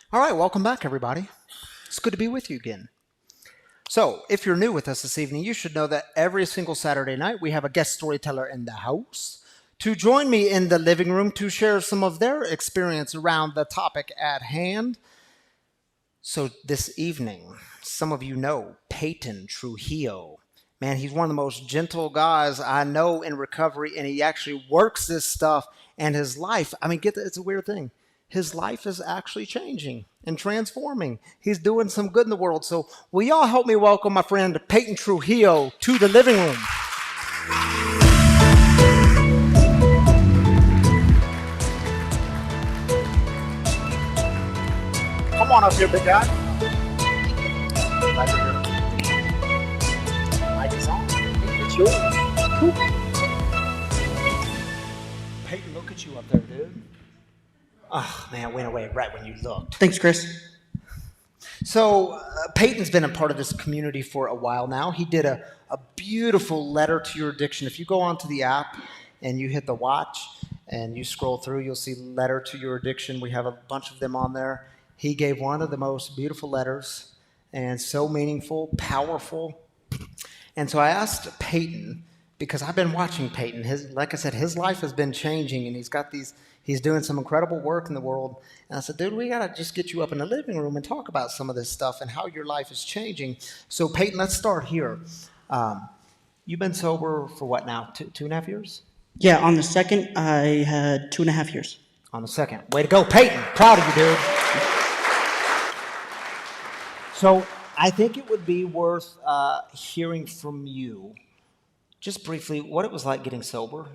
All right, welcome back, everybody. It's good to be with you again. So, if you're new with us this evening, you should know that every single Saturday night we have a guest storyteller in the house to join me in the living room to share some of their experience around the topic at hand. So, this evening, some of you know Payton Trujillo. Man, he's one of the most gentle guys I know in recovery, and he actually works this stuff, and his life, I mean, get that, it's a weird thing. His life is actually changing and transforming. He's doing some good in the world. So will y'all help me welcome my friend Payton Trujillo to the living room? Come on up here, big guy. Glad you're here. Mic is on. It's yours. Cool. Payton, look at you up there, dude. Oh, man, it went away right when you looked. Thanks, Chris. So, Payton's been a part of this community for a while now. He did a beautiful letter to your addiction. If you go onto the app and you hit the watch and you scroll through, you'll see letter to your addiction. We have a bunch of them on there. He gave one of the most beautiful letters and so meaningful, powerful. And so I asked Payton, because I've been watching Payton. Like I said, his life has been changing, and he's doing some incredible work in the world. And I said, dude, we got to just get you up in the living room and talk about some of this stuff and how your life is changing. So, Payton, let's start here. You've been sober for what now, 2.5 years? Yeah, on the second, I had 2.5 years. On the second. Way to go, Payton. Proud of you, dude. So, I think it would be worth hearing from you, just briefly, what it was like getting sober,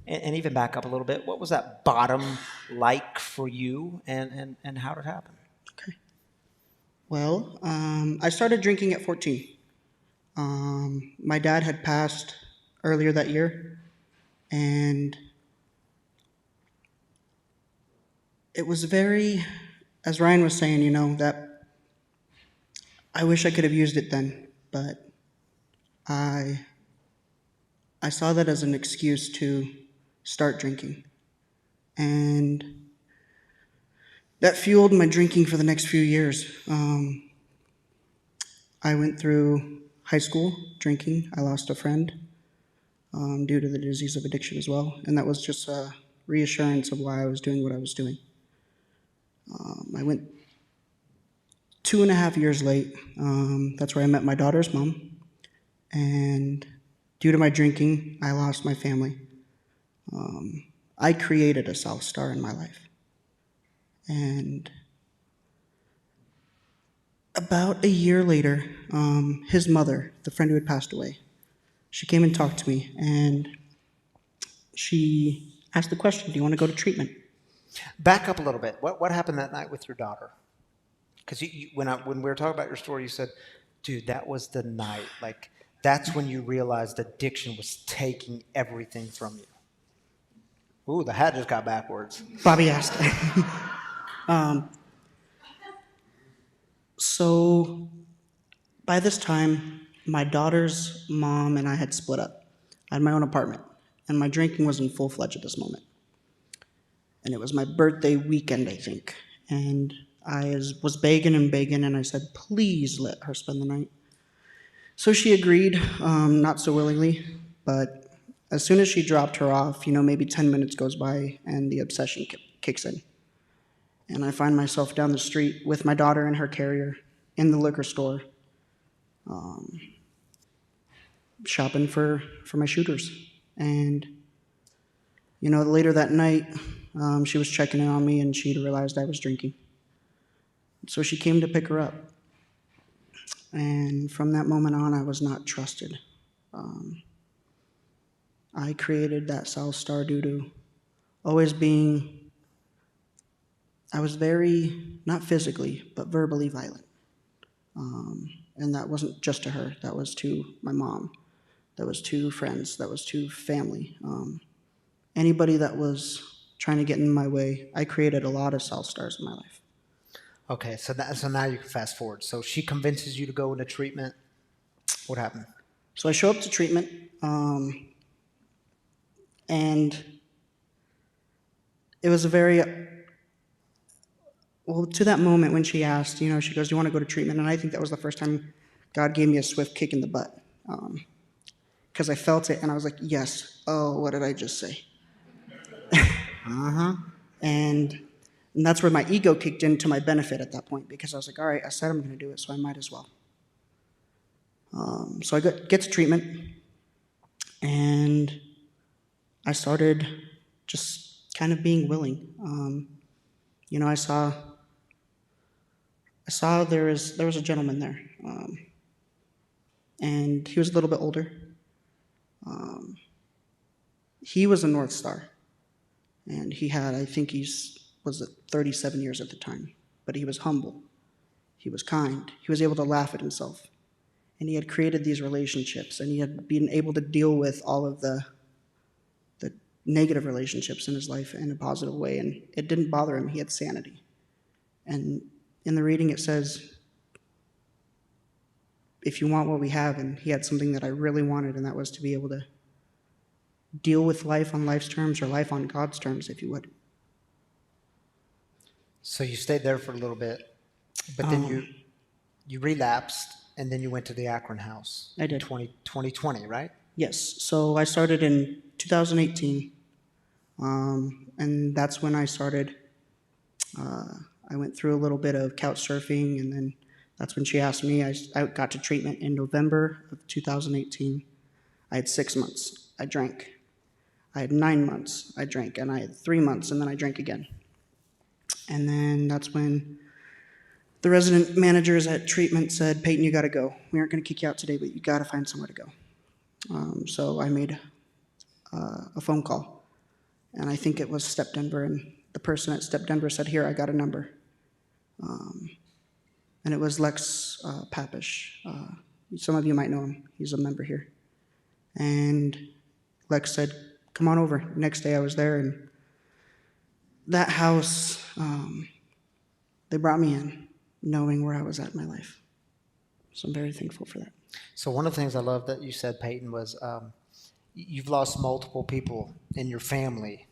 and even back up a little bit. What was that bottom like for you, and how did it happen? Okay. Well, I started drinking at 14. My dad had passed earlier that year, and it was very, as Ryan was saying, that I wish I could have used it then, but I saw that as an excuse to start drinking. And that fueled my drinking for the next few years. I went through high school drinking. I lost a friend due to the disease of addiction as well. And that was just a reassurance of why I was doing what I was doing. I went 2.5 years late. That's where I met my daughter's mom. And due to my drinking, I lost my family. I created a South Star in my life. And about a year later, his mother, the friend who had passed away, she came and talked to me, and she asked the question, do you want to go to treatment? Back up a little bit. What happened that night with your daughter? Because when we were talking about your story, you said, dude, that was the night. That's when you realized addiction was taking everything from you. Ooh, the hat just got backwards. Bobby asked. So by this time, my daughter's mom and I had split up. I had my own apartment, and my drinking was in full-fledged at this moment. And it was my birthday weekend, I think. And I was begging, and I said, please let her spend the night. So she agreed, not so willingly, but as soon as she dropped her off, maybe 10 minutes goes by and the obsession kicks in. And I find myself down the street with my daughter in her carrier in the liquor store, shopping for my shooters. And, later that night, she was checking in on me and she realized I was drinking. So she came to pick her up. And from that moment on, I was not trusted. I created that South Star due to always I was very, not physically, but verbally violent. And that wasn't just to her, that was to my mom, that was to friends, that was to family. Anybody that was trying to get in my way, I created a lot of South Stars in my life. Okay, so now you can fast forward. So she convinces you to go into treatment. What happened? So I show up to treatment, and it was a very Well, to that moment when she asked, she goes, "Do you want to go to treatment?" And I think that was the first time God gave me a swift kick in the butt. Because I felt it and I was like, yes. Oh, what did I just say? And that's where my ego kicked in to my benefit at that point, because I was like, all right, I said I'm going to do it, so I might as well. So I get to treatment, and I started just kind of being willing. I saw there was a gentleman there, and he was a little bit older. He was a North Star, and he had, I think was 37 years at the time, but he was humble. He was kind. He was able to laugh at himself. And he had created these relationships, and he had been able to deal with all of the negative relationships in his life in a positive way, and it didn't bother him. He had sanity. And in the reading it says, if you want what we have, and he had something that I really wanted, and that was to be able to deal with life on life's terms, or life on God's terms, if you would. So you stayed there for a little bit, but then you relapsed, and then you went to the Akron house. I did. 2020, right? Yes. So I started in 2018, and that's when I started. I went through a little bit of couch surfing, and then that's when she asked me. I got to treatment in November of 2018. I had 6 months. I drank. I had 9 months. I drank, and I had 3 months, and then I drank again. And then that's when the resident managers at treatment said, "Payton, you got to go. We aren't going to kick you out today, but you got to find somewhere to go." So I made a phone call, and I think it was Step Denver, and the person at Step Denver said, "Here, I got a number." And it was Lex Papish. Some of you might know him. He's a member here. And Lex said, "Come on over." Next day I was there, and that house, they brought me in knowing where I was at in my life. So I'm very thankful for that. So one of the things I love that you said, Payton, was you've lost multiple people in your family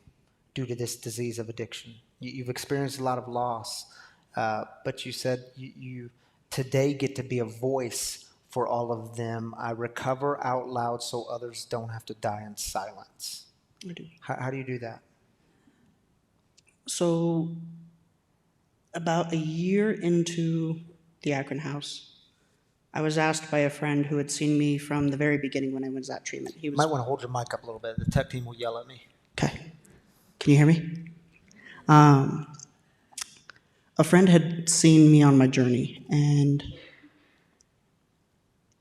due to this disease of addiction. You've experienced a lot of loss, but you said you today get to be a voice for all of them. I recover out loud so others don't have to die in silence. I do. How do you do that? So about a year into the Akron house, I was asked by a friend who had seen me from the very beginning when I was at treatment. He Might want to hold your mic up a little bit. The tech team will yell at me. Okay. Can you hear me? A friend had seen me on my journey, and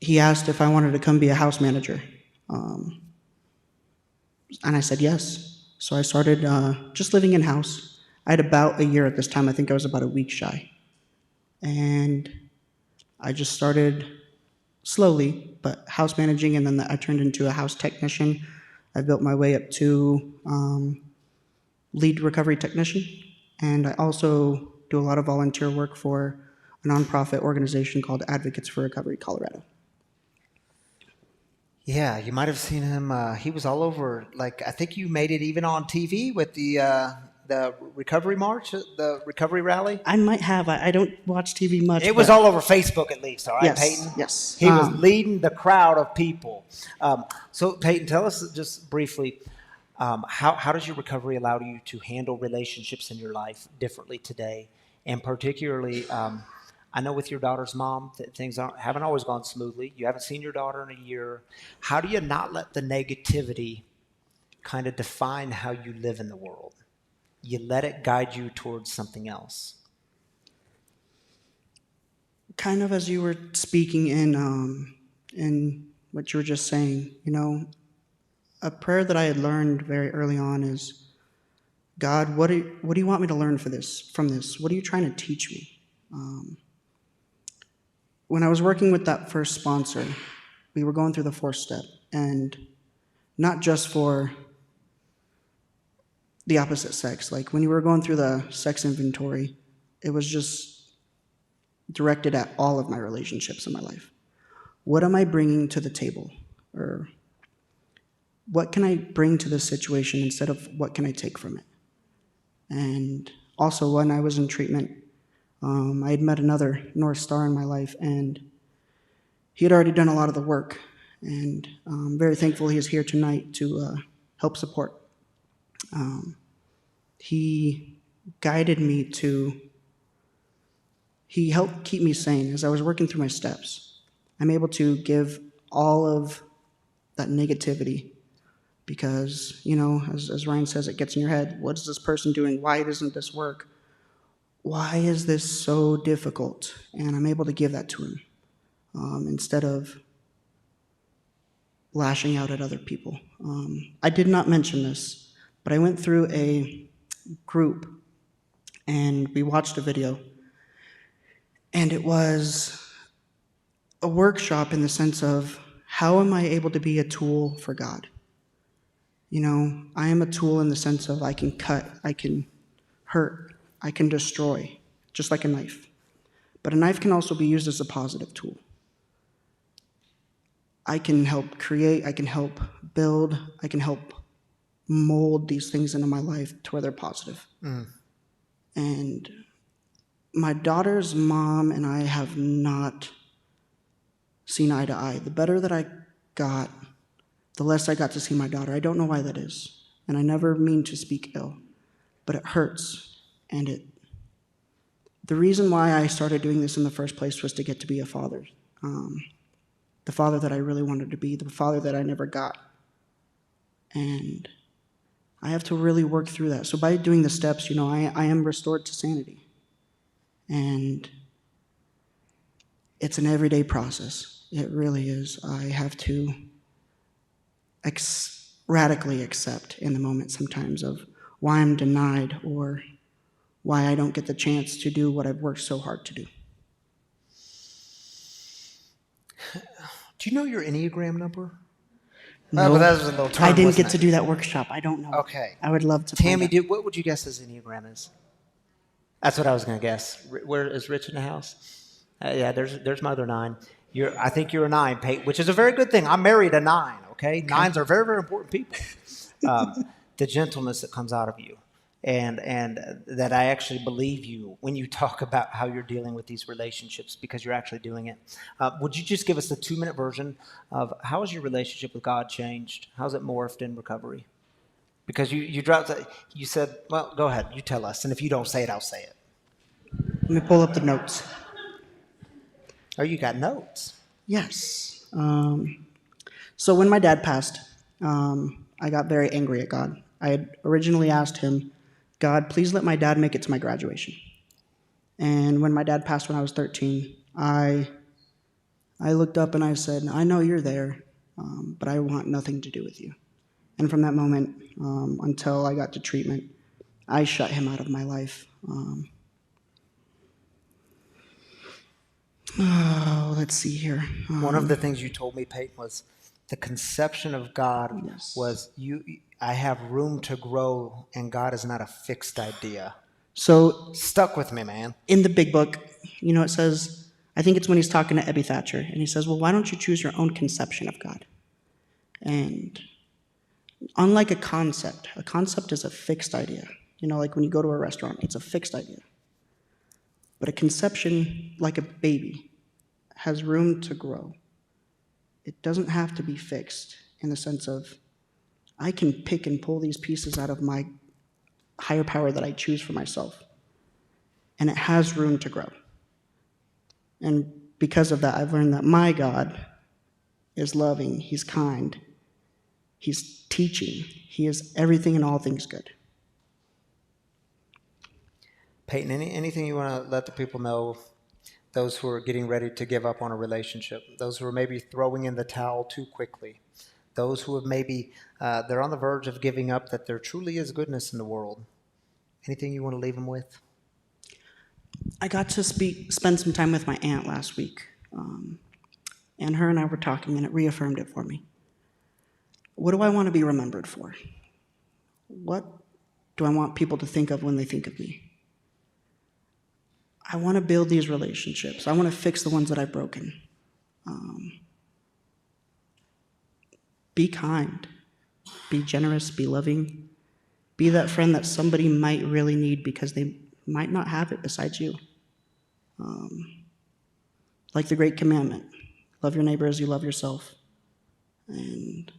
he asked if I wanted to come be a house manager. And I said yes. So I started just living in-house. I had about a year at this time. I think I was about a week shy. And I just started slowly, but house managing, and then I turned into a house technician. I built my way up to lead recovery technician, and I also do a lot of volunteer work for a nonprofit organization called Advocates for Recovery Colorado. Yeah, you might have seen him. He was all over. Like, I think you made it even on TV with the recovery march, the recovery rally. I might have. I don't watch TV much. It was all over Facebook, at least. All right, Yes, Payton. yes. He was leading the crowd of people. So, Payton, tell us just briefly, how does your recovery allow you to handle relationships in your life differently today, and particularly? I know with your daughter's mom that things haven't always gone smoothly. You haven't seen your daughter in a year. How do you not let the negativity kind of define how you live in the world? You let it guide you towards something else. Kind of as you were speaking in what you were just saying, a prayer that I had learned very early on is, God, what do you want me to learn from this? What are you trying to teach me? When I was working with that first sponsor, we were going through the 4-step, and not just for the opposite sex. Like when you were going through the sex inventory, it was just directed at all of my relationships in my life. What am I bringing to the table? Or what can I bring to this situation instead of what can I take from it? And also when I was in treatment, I had met another North Star in my life, and he had already done a lot of the work. And I'm very thankful he is here tonight to help support. He guided me he helped keep me sane as I was working through my steps. I'm able to give all of that negativity because, as Ryan says, it gets in your head. What is this person doing? Why doesn't this work? Why is this so difficult? And I'm able to give that to him instead of lashing out at other people. I did not mention this, but I went through a group and we watched a video, and it was a workshop in the sense of, how am I able to be a tool for God? I am a tool in the sense of I can cut, I can hurt, I can destroy, just like a knife. But a knife can also be used as a positive tool. I can help create, I can help build, I can help mold these things into my life to where they're positive. And my daughter's mom and I have not seen eye to eye. The better that I got, the less I got to see my daughter. I don't know why that is. And I never mean to speak ill, but it hurts. And the reason why I started doing this in the first place was to get to be a father. The father that I really wanted to be, the father that I never got. And I have to really work through that. So by doing the steps, I am restored to sanity. And it's an everyday process. It really is. I have to radically accept in the moment sometimes of why I'm denied or why I don't get the chance to do what I've worked so hard to do. Do you know your Enneagram number? No, but that was a little term, I didn't wasn't get to it? do that workshop. I don't know. Okay. I would love to. Tammy, what would you guess his Enneagram is? That's what I was going to guess. Where is Rich in the house? Yeah, there's my other 9. I think you're a 9, Payton, which is a very good thing. I'm married a 9. Okay, 9s are very, very important people. The gentleness that comes out of you, and that I actually believe you when you talk about how you're dealing with these relationships because you're actually doing it. Would you just give us the 2-minute version of how has your relationship with God changed? How's it morphed in recovery? Because you dropped, you said, well, go ahead, you tell us, and if you don't say it, I'll say it. Let me pull up the notes. Oh, you got notes? Yes. So when my dad passed, I got very angry at God. I had originally asked him, God, please let my dad make it to my graduation. And when my dad passed when I was 13, I looked up and I said, I know you're there, but I want nothing to do with you. And from that moment, until I got to treatment, I shut him out of my life. Let's see here. One of the things you told me, Payton, was the conception of God was I have room to grow, and God is not a fixed idea. So stuck with me, man. In the big book, it says, I think it's when he's talking to Ebby Thatcher, and he says, well, why don't you choose your own conception of God? And unlike a concept is a fixed idea. Like when you go to a restaurant, it's a fixed idea. But a conception, like a baby, has room to grow. It doesn't have to be fixed in the sense of I can pick and pull these pieces out of my higher power that I choose for myself. And it has room to grow. And because of that, I've learned that my God is loving, he's kind, he's teaching, he is everything and all things good. Payton, anything you want to let the people know, those who are getting ready to give up on a relationship, those who are maybe throwing in the towel too quickly, those who have maybe, they're on the verge of giving up, that there truly is goodness in the world. Anything you want to leave them with? I got to spend some time with my aunt last week, and her and I were talking, and it reaffirmed it for me. What do I want to be remembered for? What do I want people to think of when they think of me? I want to build these relationships. I want to fix the ones that I've broken. Be kind. Be generous. Be loving. Be that friend that somebody might really need because they might not have it besides you. Like the great commandment, love your neighbor as you love yourself. And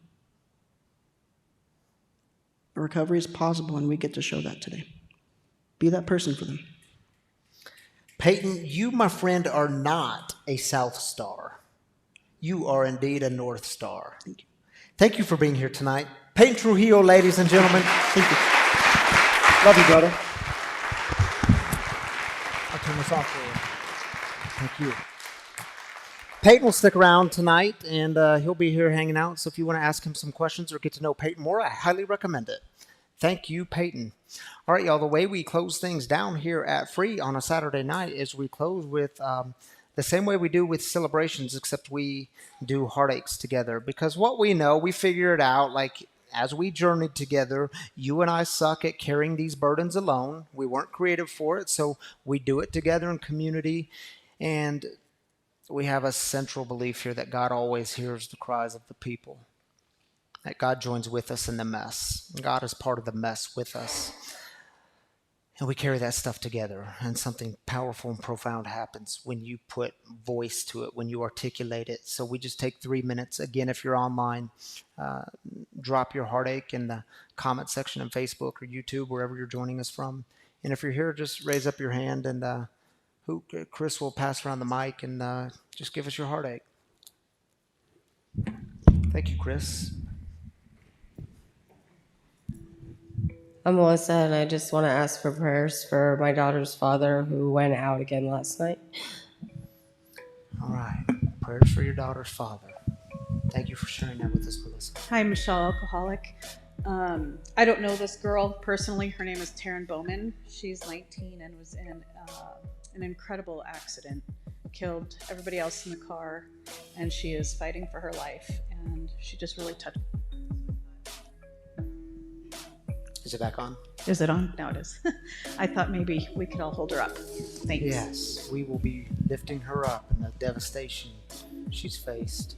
a recovery is possible, and we get to show that today. Be that person for them. Payton, you, my friend, are not a South Star. You are indeed a North Star. Thank you. Thank you for being here tonight. Payton Trujillo, ladies and gentlemen. Thank you. Love you, brother. I'll turn this off for you. Thank you. Payton will stick around tonight, and he'll be here hanging out. So if you want to ask him some questions or get to know Payton more, I highly recommend it. Thank you, Payton. All right, y'all, the way we close things down here at Free on a Saturday night is we close with the same way we do with celebrations, except we do heartaches together. Because what we know, we figure it out, like as we journeyed together, you and I suck at carrying these burdens alone. We weren't creative for it, so we do it together in community. And we have a central belief here that God always hears the cries of the people, that God joins with us in the mess. God is part of the mess with us. And we carry that stuff together, and something powerful and profound happens when you put voice to it, when you articulate it. So we just take 3 minutes. Again, if you're online, drop your heartache in the comment section on Facebook or YouTube, wherever you're joining us from. And if you're here, just raise up your hand, and Chris will pass around the mic and just give us your heartache. Thank you, Chris. I'm Melissa, and I just want to ask for prayers for my daughter's father who went out again last night. All right. Prayers for your daughter's father. Thank you for sharing that with us, Melissa. Hi, Michelle, alcoholic. I don't know this girl personally. Her name is Taryn Bowman. She's 19 and was in an incredible accident. Killed everybody else in the car, and she is fighting for her life, and she just really touched. Is it back on? Is it on? Now it is. I thought maybe we could all hold her up. Thanks. Yes, we will be lifting her up in the devastation she's faced.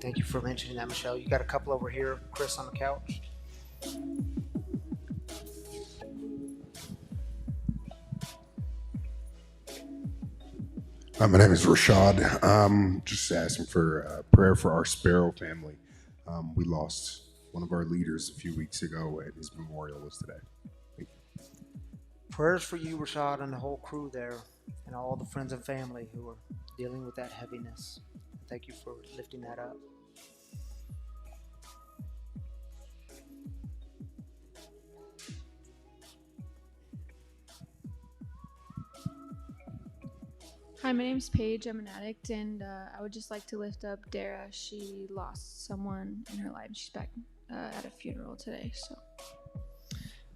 Thank you for mentioning that, Michelle. You got a couple over here, Chris, on the couch. My name is Rashad. Just asking for prayer for our Sparrow family. We lost one of our leaders a few weeks ago, and his memorial was today. Thank you. Prayers for you, Rashad, and the whole crew there, and all the friends and family who are dealing with that heaviness. Thank you for lifting that up. Hi, my name's Paige. I'm an addict, and I would just like to lift up Dara. She lost someone in her life. She's back at a funeral today. So,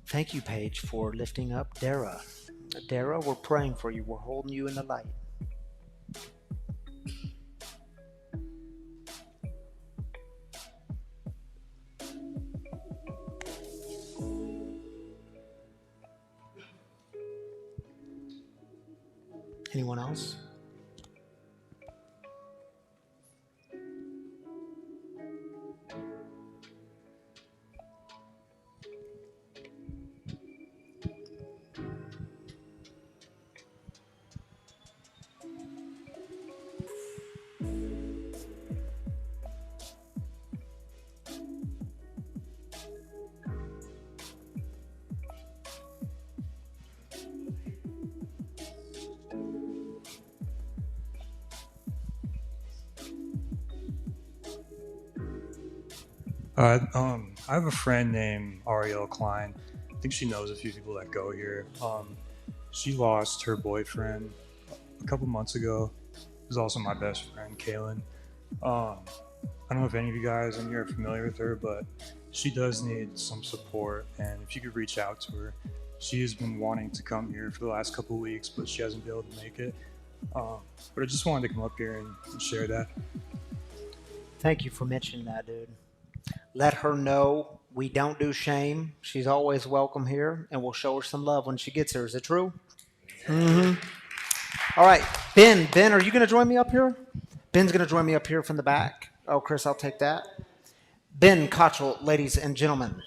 thank you, Paige, for lifting up Dara. Dara, we're praying for you. We're holding you in the light. Anyone else? I have a friend named Ariel Klein. I think she knows a few people that go here. She lost her boyfriend a couple months ago. He was also my best friend, Kaylin. I don't know if any of you guys in here are familiar with her, but she does need some support, and if you could reach out to her. She has been wanting to come here for the last couple of weeks, but she hasn't been able to make it. But I just wanted to come up here and share that. Thank you for mentioning that, dude. Let her know we don't do shame. She's always welcome here, and we'll show her some love when she gets here. Is it true? Mm-hmm. All right. Ben, are you going to join me up here? Ben's going to join me up here from the back. Oh, Chris, I'll take that. Ben Cottrell, ladies and gentlemen.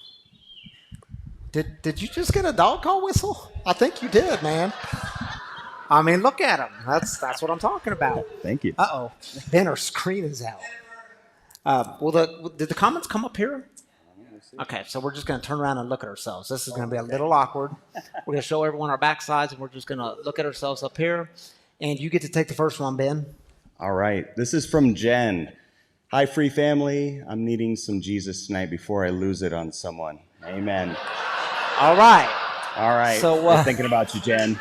Did you just get a dog call whistle? I think you did, man. I mean, look at him. That's what I'm talking about. Thank you. Uh-oh. Ben, our screen is out. Did the comments come up here? Okay, so we're just going to turn around and look at ourselves. This is going to be a little awkward. We're going to show everyone our backsides, and we're just going to look at ourselves up here. And you get to take the first one, Ben. All right. This is from Jen. Hi, Free Family. I'm needing some Jesus tonight before I lose it on someone. Amen. All right. All right. So, we're thinking about you, Jen.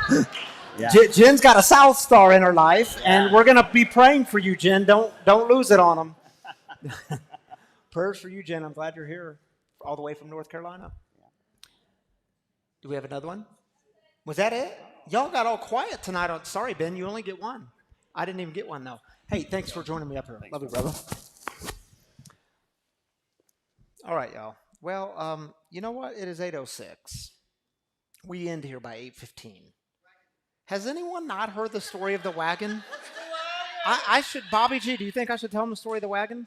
Yeah. Jen's got a South Star in her life, and we're going to be praying for you, Jen. Don't lose it on them. Prayers for you, Jen. I'm glad you're here, all the way from North Carolina. Do we have another one? Was that it? Y'all got all quiet tonight. Sorry, Ben, you only get one. I didn't even get one, though. Hey, thanks for joining me up here. Love you, brother. All right, y'all. Well, you know what? It is 8:06. We end here by 8:15. Has anyone not heard the story of the wagon? I should, Bobby G, do you think I should tell them the story of the wagon?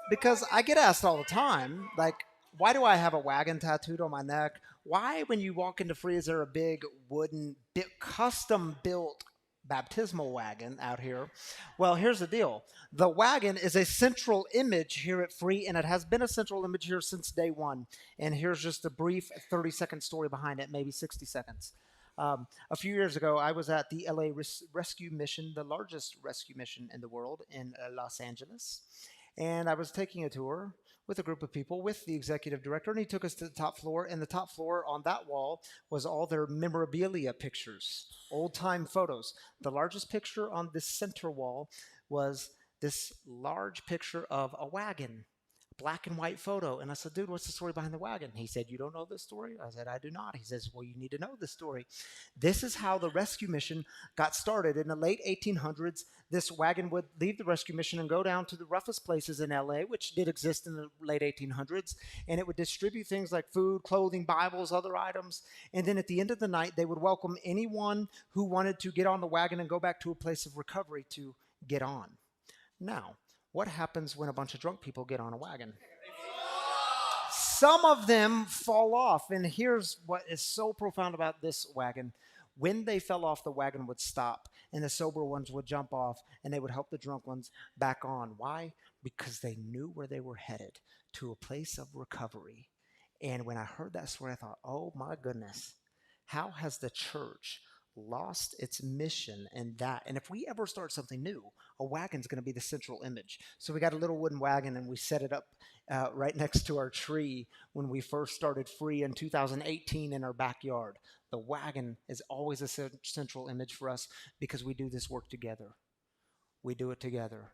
Because I get asked all the time, like, why do I have a wagon tattooed on my neck? Why, when you walk into Free, is there a big wooden, custom-built baptismal wagon out here? Well, here's the deal. The wagon is a central image here at Free, and it has been a central image here since day one. And here's just a brief 30-second story behind it, maybe 60 seconds. A few years ago, I was at the LA Rescue Mission, the largest rescue mission in the world in Los Angeles. And I was taking a tour with a group of people with the executive director, and he took us to the top floor. And the top floor on that wall was all their memorabilia pictures, old-time photos. The largest picture on this center wall was this large picture of a wagon, black and white photo. And I said, dude, what's the story behind the wagon? He said, you don't know this story? I said, I do not. He says, well, you need to know this story. This is how the rescue mission got started. In the late 1800s, this wagon would leave the rescue mission and go down to the roughest places in LA, which did exist in the late 1800s, and it would distribute things like food, clothing, Bibles, other items. And then at the end of the night, they would welcome anyone who wanted to get on the wagon and go back to a place of recovery to get on. Now, what happens when a bunch of drunk people get on a wagon? Some of them fall off, and here's what is so profound about this wagon. When they fell off, the wagon would stop, and the sober ones would jump off, and they would help the drunk ones back on. Why? Because they knew where they were headed, to a place of recovery. And when I heard that story, I thought, oh my goodness, how has the church lost its mission in that? And if we ever start something new, a wagon's going to be the central image. So we got a little wooden wagon, and we set it up right next to our tree when we first started Free in 2018 in our backyard. The wagon is always a central image for us because we do this work together. We do it together,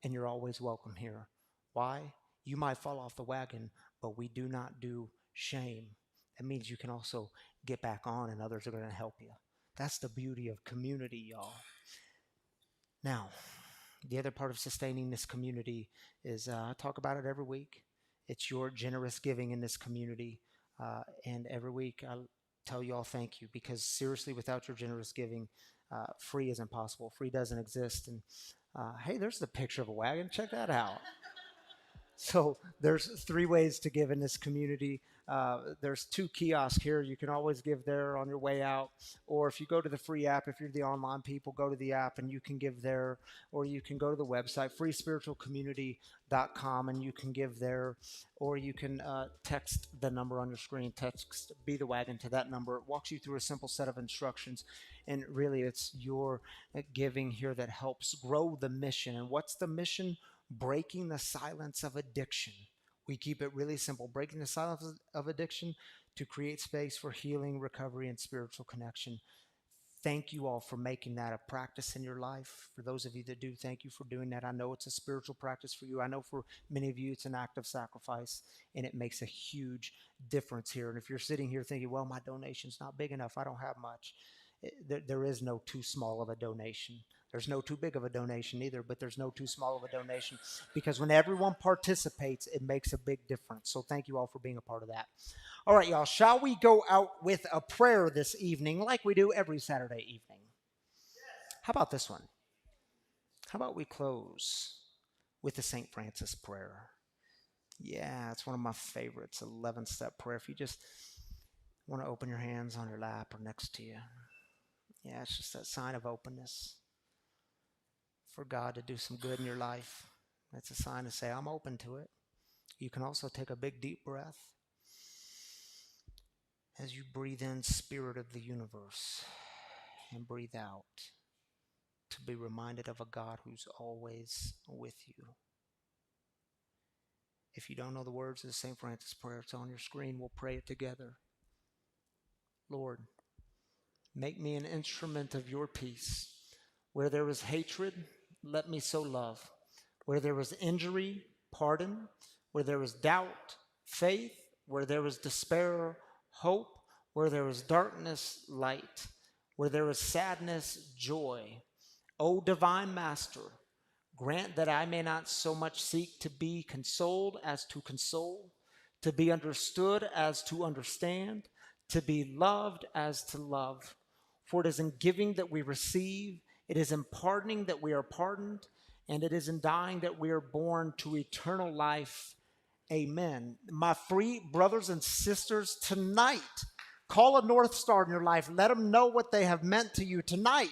and you're always welcome here. Why? You might fall off the wagon, but we do not do shame. That means you can also get back on, and others are going to help you. That's the beauty of community, y'all. Now, the other part of sustaining this community is I talk about it every week. It's your generous giving in this community. And every week I tell you all thank you, because seriously, without your generous giving, Free isn't possible. Free doesn't exist. And hey, there's the picture of a wagon. Check that out. So there's 3 ways to give in this community. There's 2 kiosks here. You can always give there on your way out. Or if you go to the Free app, if you're the online people, go to the app and you can give there. Or you can go to the website, freespiritualcommunity.com, and you can give there. Or you can text the number on your screen, text Be the Wagon to that number. It walks you through a simple set of instructions. And really, it's your giving here that helps grow the mission. And what's the mission? Breaking the silence of addiction. We keep it really simple. Breaking the silence of addiction to create space for healing, recovery, and spiritual connection. Thank you all for making that a practice in your life. For those of you that do, thank you for doing that. I know it's a spiritual practice for you. I know for many of you it's an act of sacrifice, and it makes a huge difference here. And if you're sitting here thinking, well, my donation's not big enough, I don't have much, there is no too small of a donation. There's no too big of a donation either, but there's no too small of a donation, because when everyone participates, it makes a big difference. So thank you all for being a part of that. All right, y'all, shall we go out with a prayer this evening like we do every Saturday evening? How about this one? How about we close with the St. Francis prayer? Yeah, it's one of my favorites, 11-step prayer. If you just want to open your hands on your lap or next to you. Yeah, it's just that sign of openness for God to do some good in your life. It's a sign to say, I'm open to it. You can also take a big, deep breath as you breathe in Spirit of the universe and breathe out to be reminded of a God who's always with you. If you don't know the words of the St. Francis prayer, it's on your screen. We'll pray it together. Lord, make me an instrument of your peace. Where there is hatred, let me sow love. Where there is injury, pardon. Where there is doubt, faith. Where there is despair, hope. Where there is darkness, light. Where there is sadness, joy. O divine Master, grant that I may not so much seek to be consoled as to console, to be understood as to understand, to be loved as to love. For it is in giving that we receive, it is in pardoning that we are pardoned, and it is in dying that we are born to eternal life. Amen. My free brothers and sisters, tonight, call a North Star in your life. Let them know what they have meant to you tonight.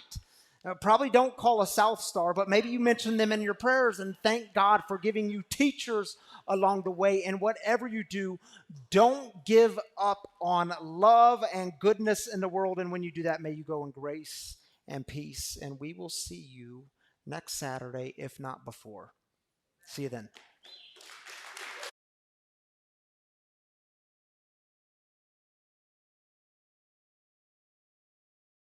Probably don't call a South Star, but maybe you mention them in your prayers and thank God for giving you teachers along the way. And whatever you do, don't give up on love and goodness in the world. And when you do that, may you go in grace and peace. And we will see you next Saturday, if not before. See you then.